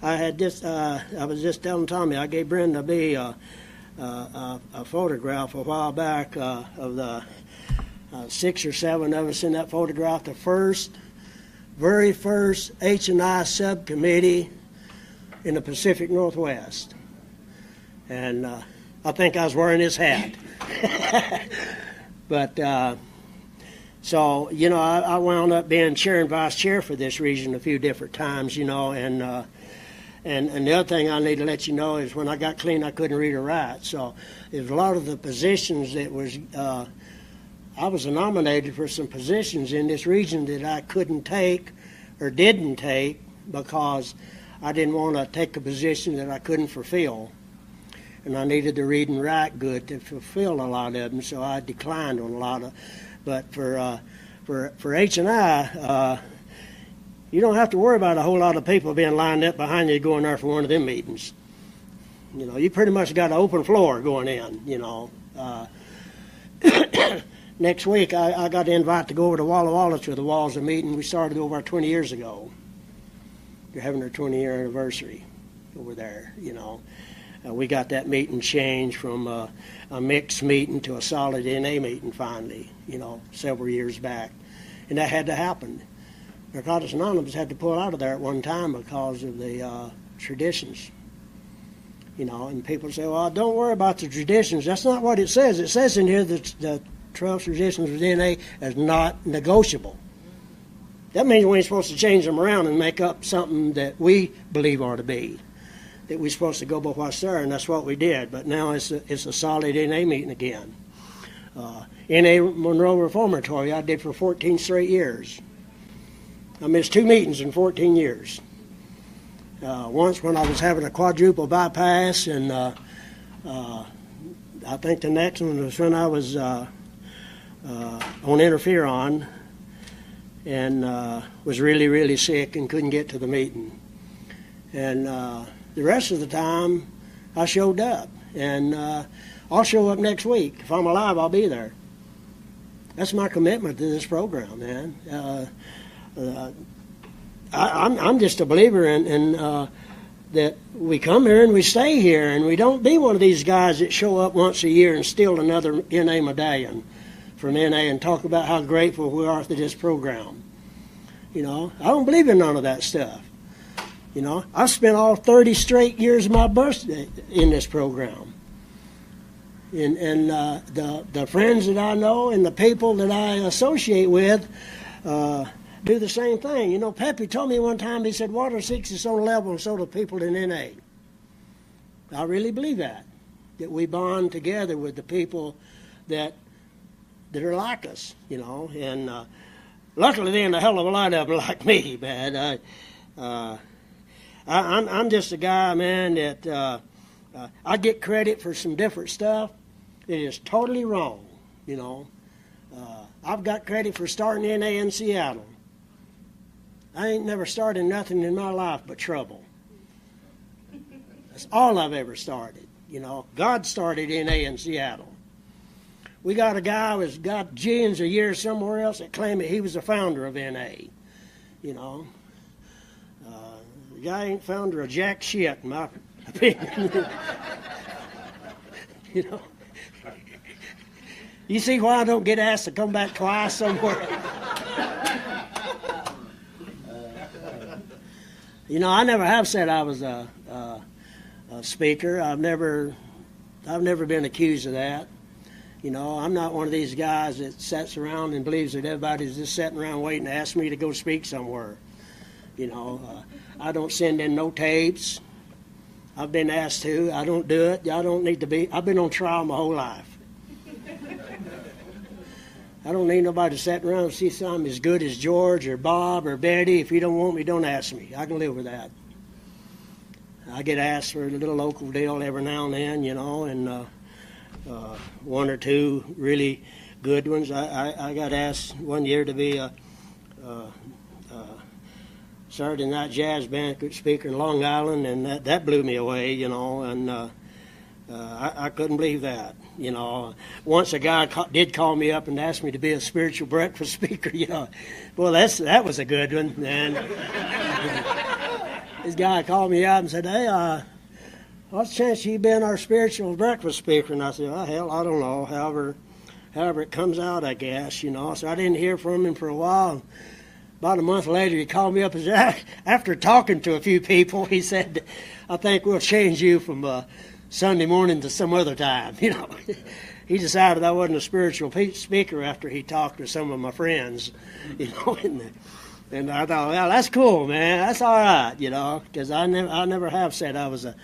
Speaker 3: was just telling Tommy, I gave Brenda B a photograph a while back of the 6 or 7 of us in that photograph, the very first H&I subcommittee in the Pacific Northwest. And I think I was wearing his hat. But so, you know, I wound up being chair and vice chair for this region a few different times, you know, and the other thing I need to let you know is when I got clean, I couldn't read or write. So there's a lot of the positions that was, I was nominated for some positions in this region that I couldn't take or didn't take because I didn't want to take a position that I couldn't fulfill. And I needed to read and write good to fulfill a lot of them, so I declined on a lot of. But for H&I, you don't have to worry about a whole lot of people being lined up behind you going there for one of them meetings. You know, you pretty much got an open floor going in, you know. Next week, I got the invite to go over to Walla Walla to the Walls of Meeting. We started over 20 years ago. They're having their 20-year anniversary over there, you know. We got that meeting changed from a mixed meeting to a solid NA meeting finally, you know, several years back. And that had to happen. Narcotics Anonymous had to pull out of there at one time because of the traditions. You know, and people say, well, don't worry about the traditions. That's not what it says. It says in here that the 12 traditions of NA is not negotiable. That means we ain't supposed to change them around and make up something that we believe are to be. That we're supposed to go by what's there, and that's what we did. But now it's a solid NA meeting again. NA Monroe Reformatory I did for 14 straight years. I missed 2 meetings in 14 years. Once when I was having a quadruple bypass, and I think the next one was when I was on interferon and was really, really sick and couldn't get to the meeting. And the rest of the time, I showed up. And I'll show up next week. If I'm alive, I'll be there. That's my commitment to this program, man. I'm just a believer in that we come here and we stay here, and we don't be one of these guys that show up once a year and steal another NA medallion from NA and talk about how grateful we are for this program. You know, I don't believe in none of that stuff. You know, I've spent all 30 straight years of my birthday in this program. And the friends that I know and the people that I associate with do the same thing. You know, Pepe told me one time, he said, water seeks its own level, and so do people in NA. I really believe that we bond together with the people that are like us, you know. And luckily, then, a hell of a lot of them like me, man. I'm just a guy, man, that I get credit for some different stuff. It is totally wrong, you know. I've got credit for starting NA in Seattle. I ain't never started nothing in my life but trouble. That's all I've ever started, you know. God started NA in Seattle. We got a guy who's got millions of years somewhere else that claimed that he was the founder of NA, you know. The guy ain't founder of jack shit, in my opinion. You know. You see why I don't get asked to come back twice somewhere? You know, I never have said I was a speaker. I've never been accused of that. You know, I'm not one of these guys that sits around and believes that everybody's just sitting around waiting to ask me to go speak somewhere. You know, I don't send in no tapes. I've been asked to. I don't do it. I don't need to be. I've been on trial my whole life. I don't need nobody to sit around and see something as good as George or Bob or Betty. If you don't want me, don't ask me. I can live with that. I get asked for a little local deal every now and then, you know, and one or two really good ones. I got asked one year to be a Saturday night jazz banquet speaker in Long Island, and that blew me away, you know, and I couldn't believe that. You know, once a guy did call me up and asked me to be a spiritual breakfast speaker. You know, well, that was a good one. And this guy called me up and said, "Hey, what's the chance you being our spiritual breakfast speaker?" And I said, "Oh, hell, I don't know. However it comes out, I guess." You know, so I didn't hear from him for a while. About a month later, he called me up and said, after talking to a few people, he said, "I think we'll change you from Sunday morning to some other time." You know, he decided I wasn't a spiritual speaker after he talked to some of my friends. You know, and I thought, well, that's cool, man. That's all right. You know, because I never have said I was a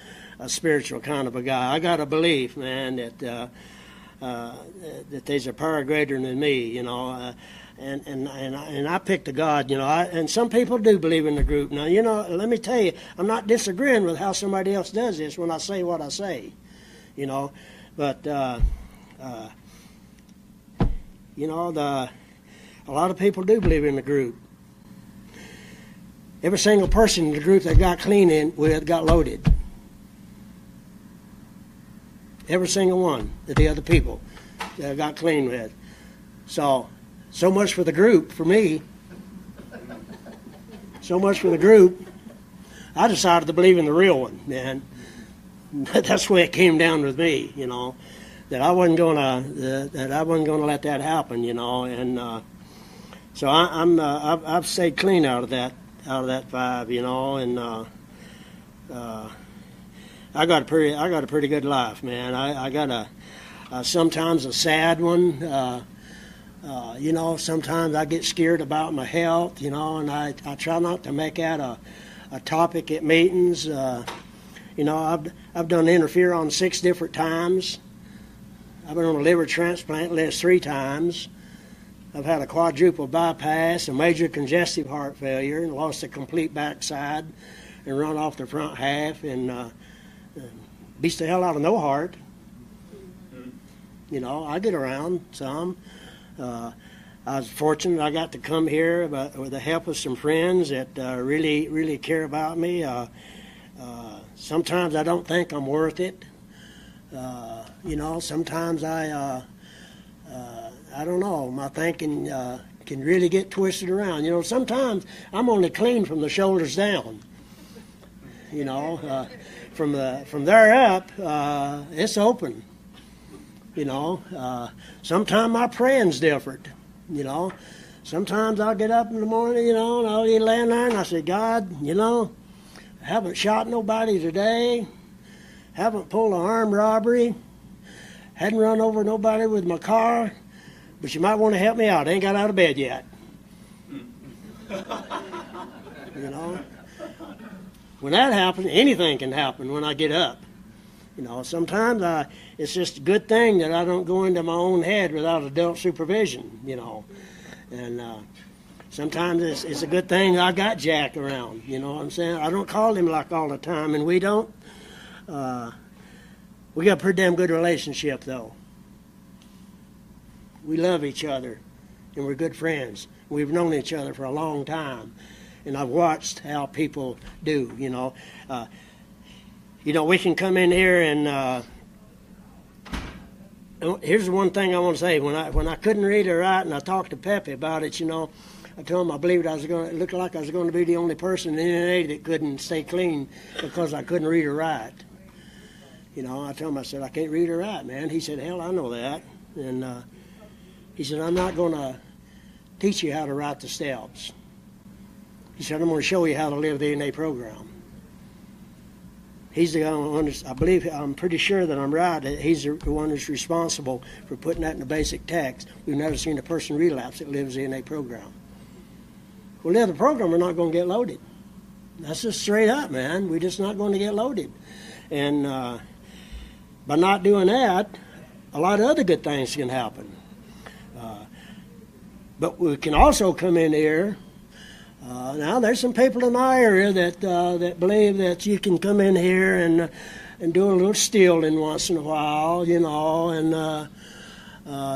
Speaker 3: spiritual kind of a guy. I got a belief, man, that there's a power greater than me. You know. And I picked a God, you know, and some people do believe in the group. Now, you know, let me tell you, I'm not disagreeing with how somebody else does this when I say what I say, you know, but, you know, a lot of people do believe in the group. Every single person in the group that got clean with got loaded. Every single one of the other people that got clean with. So much for the group, for me. So much for the group. I decided to believe in the real one, man. That's the way it came down with me, you know. That I wasn't gonna let that happen, you know. And so I've stayed clean out of that five, you know. And I got a pretty good life, man. I got sometimes a sad one. You know, sometimes I get scared about my health, you know, and I try not to make that a topic at meetings. You know, I've done interferon 6 different times. I've been on a liver transplant list 3 times. I've had a quadruple bypass, a major congestive heart failure, and lost a complete backside and run off the front half, and beats the hell out of no heart. You know, I get around some. I was fortunate I got to come here with the help of some friends that really, really care about me. Sometimes I don't think I'm worth it. You know, sometimes I don't know, my thinking can really get twisted around. You know, sometimes I'm only clean from the shoulders down. You know, from there up, it's open. You know, sometimes my praying's different. You know, sometimes I'll get up in the morning, you know, and I'll be laying there and I say, God, you know, I haven't shot nobody today, haven't pulled an armed robbery, hadn't run over nobody with my car, but you might want to help me out. I ain't got out of bed yet. You know, when that happens, anything can happen when I get up. You know, sometimes it's just a good thing that I don't go into my own head without adult supervision, you know. And sometimes it's a good thing I got Jack around, you know what I'm saying? I don't call him like all the time, and we don't. We got a pretty damn good relationship, though. We love each other, and we're good friends. We've known each other for a long time, and I've watched how people do, you know. You know, we can come in here and here's the one thing I want to say. When I couldn't read or write, and I talked to Pepe about it, you know, I told him I believed it looked like I was going to be the only person in NA that couldn't stay clean because I couldn't read or write. You know, I told him, I said, I can't read or write, man. He said, hell, I know that. And he said, I'm not going to teach you how to write the steps. He said, I'm going to show you how to live the NA program. He's the one, I'm pretty sure that I'm right, that he's the one that's responsible for putting that in the basic text. We've never seen a person relapse that lives the NA program. If we live the program, we're not going to get loaded. That's just straight up, man. We're just not going to get loaded. And by not doing that, a lot of other good things can happen. But we can also come in here. Now, there's some people in my area that believe that you can come in here and do a little stealing once in a while, you know. And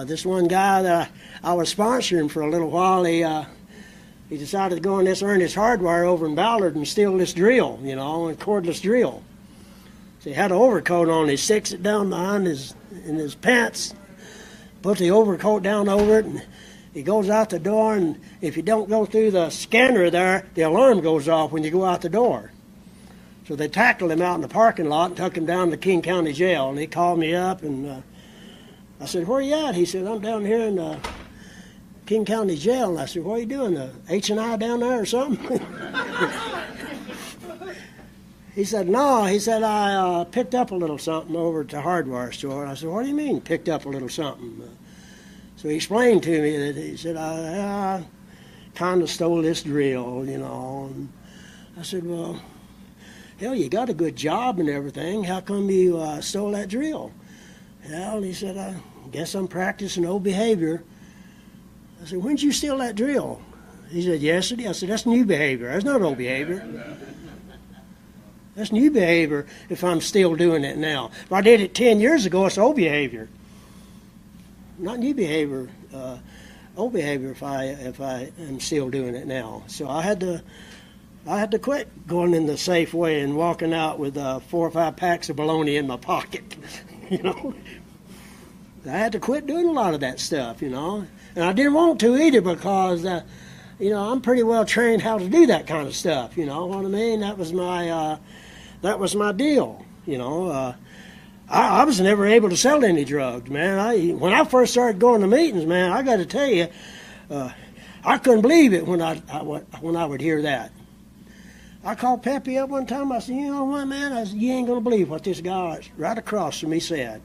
Speaker 3: this one guy that I was sponsoring for a little while, he decided to go in this Ernest Hardware over in Ballard and steal this drill, you know, a cordless drill. So he had an overcoat on. He sticks it down behind in his pants, puts the overcoat down over it, and he goes out the door, and if you don't go through the scanner there, the alarm goes off when you go out the door. So they tackled him out in the parking lot and took him down to King County Jail. And he called me up, and I said, where are you at? He said, I'm down here in King County Jail. And I said, what are you doing, the H&I down there or something? He said, no. He said, I picked up a little something over at the hardware store. And I said, what do you mean, picked up a little something? So he explained to me that he said, I kind of stole this drill, you know. And I said, well, hell, you got a good job and everything. How come you stole that drill? Well, he said, I guess I'm practicing old behavior. I said, when did you steal that drill? He said, yesterday. I said, that's new behavior. That's not old behavior. That's new behavior if I'm still doing it now. If I did it 10 years ago, it's old behavior. Not new behavior, old behavior if I am still doing it now. So I had to quit going in the safe way and walking out with 4 or 5 packs of bologna in my pocket, you know. I had to quit doing a lot of that stuff, you know. And I didn't want to either because, you know, I'm pretty well trained how to do that kind of stuff, you know what I mean? That was my deal, you know. I was never able to sell any drugs, man. When I first started going to meetings, man, I got to tell you, I couldn't believe it when I would hear that. I called Pepe up one time. I said, you know what, man? I said, you ain't going to believe what this guy right across from me said.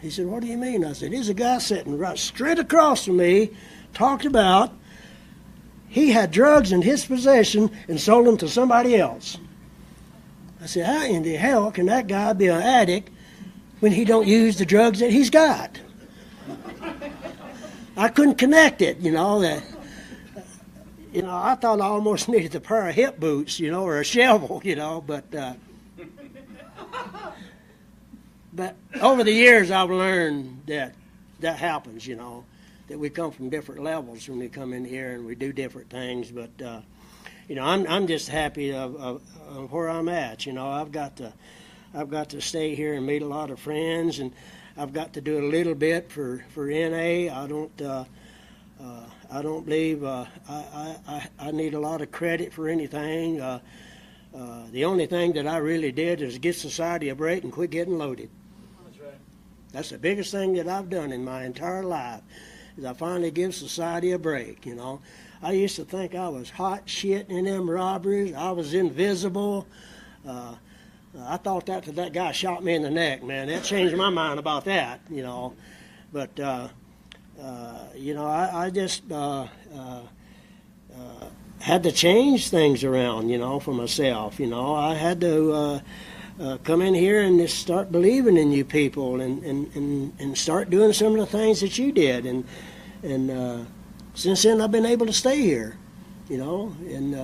Speaker 3: He said, what do you mean? I said, there's a guy sitting right straight across from me, talked about he had drugs in his possession and sold them to somebody else. I said, how in the hell can that guy be an addict when he don't use the drugs that he's got? I couldn't connect it, you know. I thought I almost needed a pair of hip boots, you know, or a shovel, you know. But over the years, I've learned that happens, you know, that we come from different levels when we come in here and we do different things. But you know, I'm just happy of where I'm at. You know, I've got to stay here and meet a lot of friends, and I've got to do a little bit for NA. I don't believe I need a lot of credit for anything. The only thing that I really did is get society a break and quit getting loaded.
Speaker 2: That's right.
Speaker 3: That's the biggest thing that I've done in my entire life, is I finally give society a break, I used to think I was hot shit in them robberies. I was invisible. I thought that till that guy shot me in the neck, man. That changed my mind about that, But, I just had to change things around, for myself. I had to come in here and just start believing in you people and start doing some of the things that you did. And since then, I've been able to stay here, And,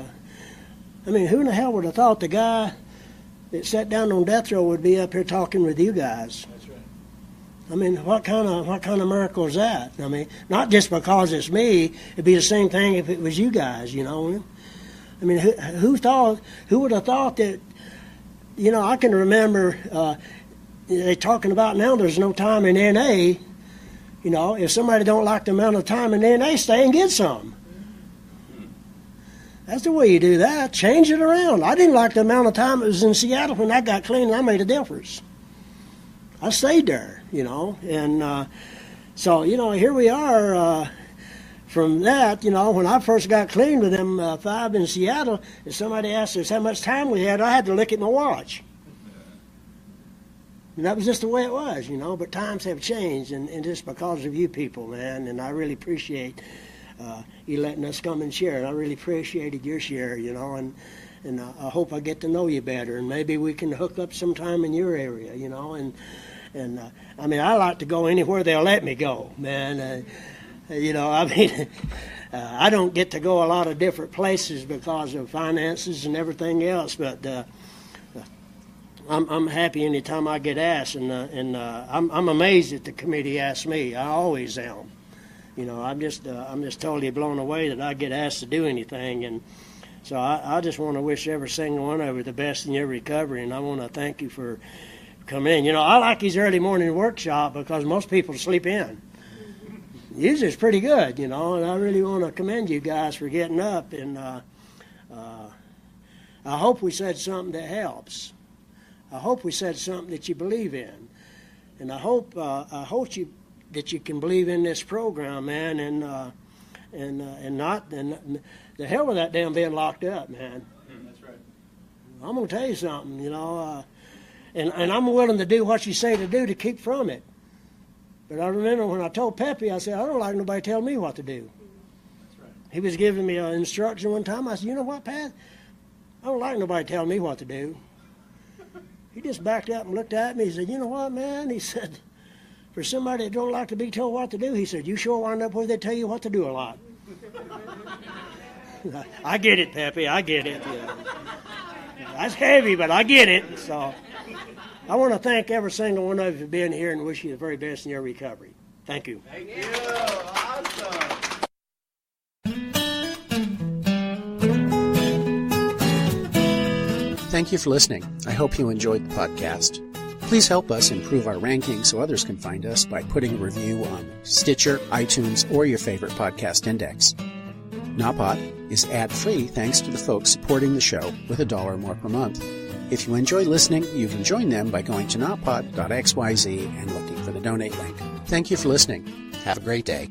Speaker 3: who in the hell would have thought the guy that sat down on death row would be up here talking with you guys?
Speaker 2: That's right.
Speaker 3: What kind of miracle is that? Not just because it's me. It'd be the same thing if it was you guys, Who would have thought that? I can remember they talking about now. There's no time in NA. If somebody don't like the amount of time in NA, stay and get some. That's the way you do that. Change it around. I didn't like the amount of time it was in Seattle. When I got clean, and I made a difference. I stayed there, and so, here we are. From that, when I first got clean with them 5 in Seattle, if somebody asked us how much time we had, I had to look at my watch. And that was just the way it was, But times have changed, and just because of you people, man. And I really appreciate you letting us come and share. And I really appreciated your share, And I hope I get to know you better. And maybe we can hook up sometime in your area, And I like to go anywhere they'll let me go, man. I don't get to go a lot of different places because of finances and everything else, but I'm happy anytime I get asked, and I'm amazed that the committee asks me. I always am. I'm just totally blown away that I get asked to do anything, and so I just want to wish every single one of you the best in your recovery, and I want to thank you for coming in. I like these early morning workshop because most people sleep in. Usually it's pretty good, and I really want to commend you guys for getting up, and I hope we said something that helps. I hope we said something that you believe in, and I hope that you can believe in this program, man, and not the hell with that damn being locked up, man.
Speaker 2: That's right.
Speaker 3: I'm gonna tell you something, and I'm willing to do what you say to do to keep from it. But I remember when I told Pepe, I said, I don't like nobody telling me what to do.
Speaker 2: That's right.
Speaker 3: He was giving me an instruction one time. I said, you know what, Pat? I don't like nobody telling me what to do. He just backed up and looked at me. He said, you know what, man? He said, for somebody that don't like to be told what to do, he said, you sure wind up where they tell you what to do a lot. I get it, Pepe. I get it. Yeah. That's heavy, but I get it. So I want to thank every single one of you for being here and wish you the very best in your recovery. Thank you.
Speaker 2: Thank you. Awesome.
Speaker 1: Thank you for listening. I hope you enjoyed the podcast. Please help us improve our ranking so others can find us by putting a review on Stitcher, iTunes, or your favorite podcast index. Nawpod is ad-free thanks to the folks supporting the show with $1 more per month. If you enjoy listening, you can join them by going to nawpod.xyz and looking for the donate link. Thank you for listening. Have a great day.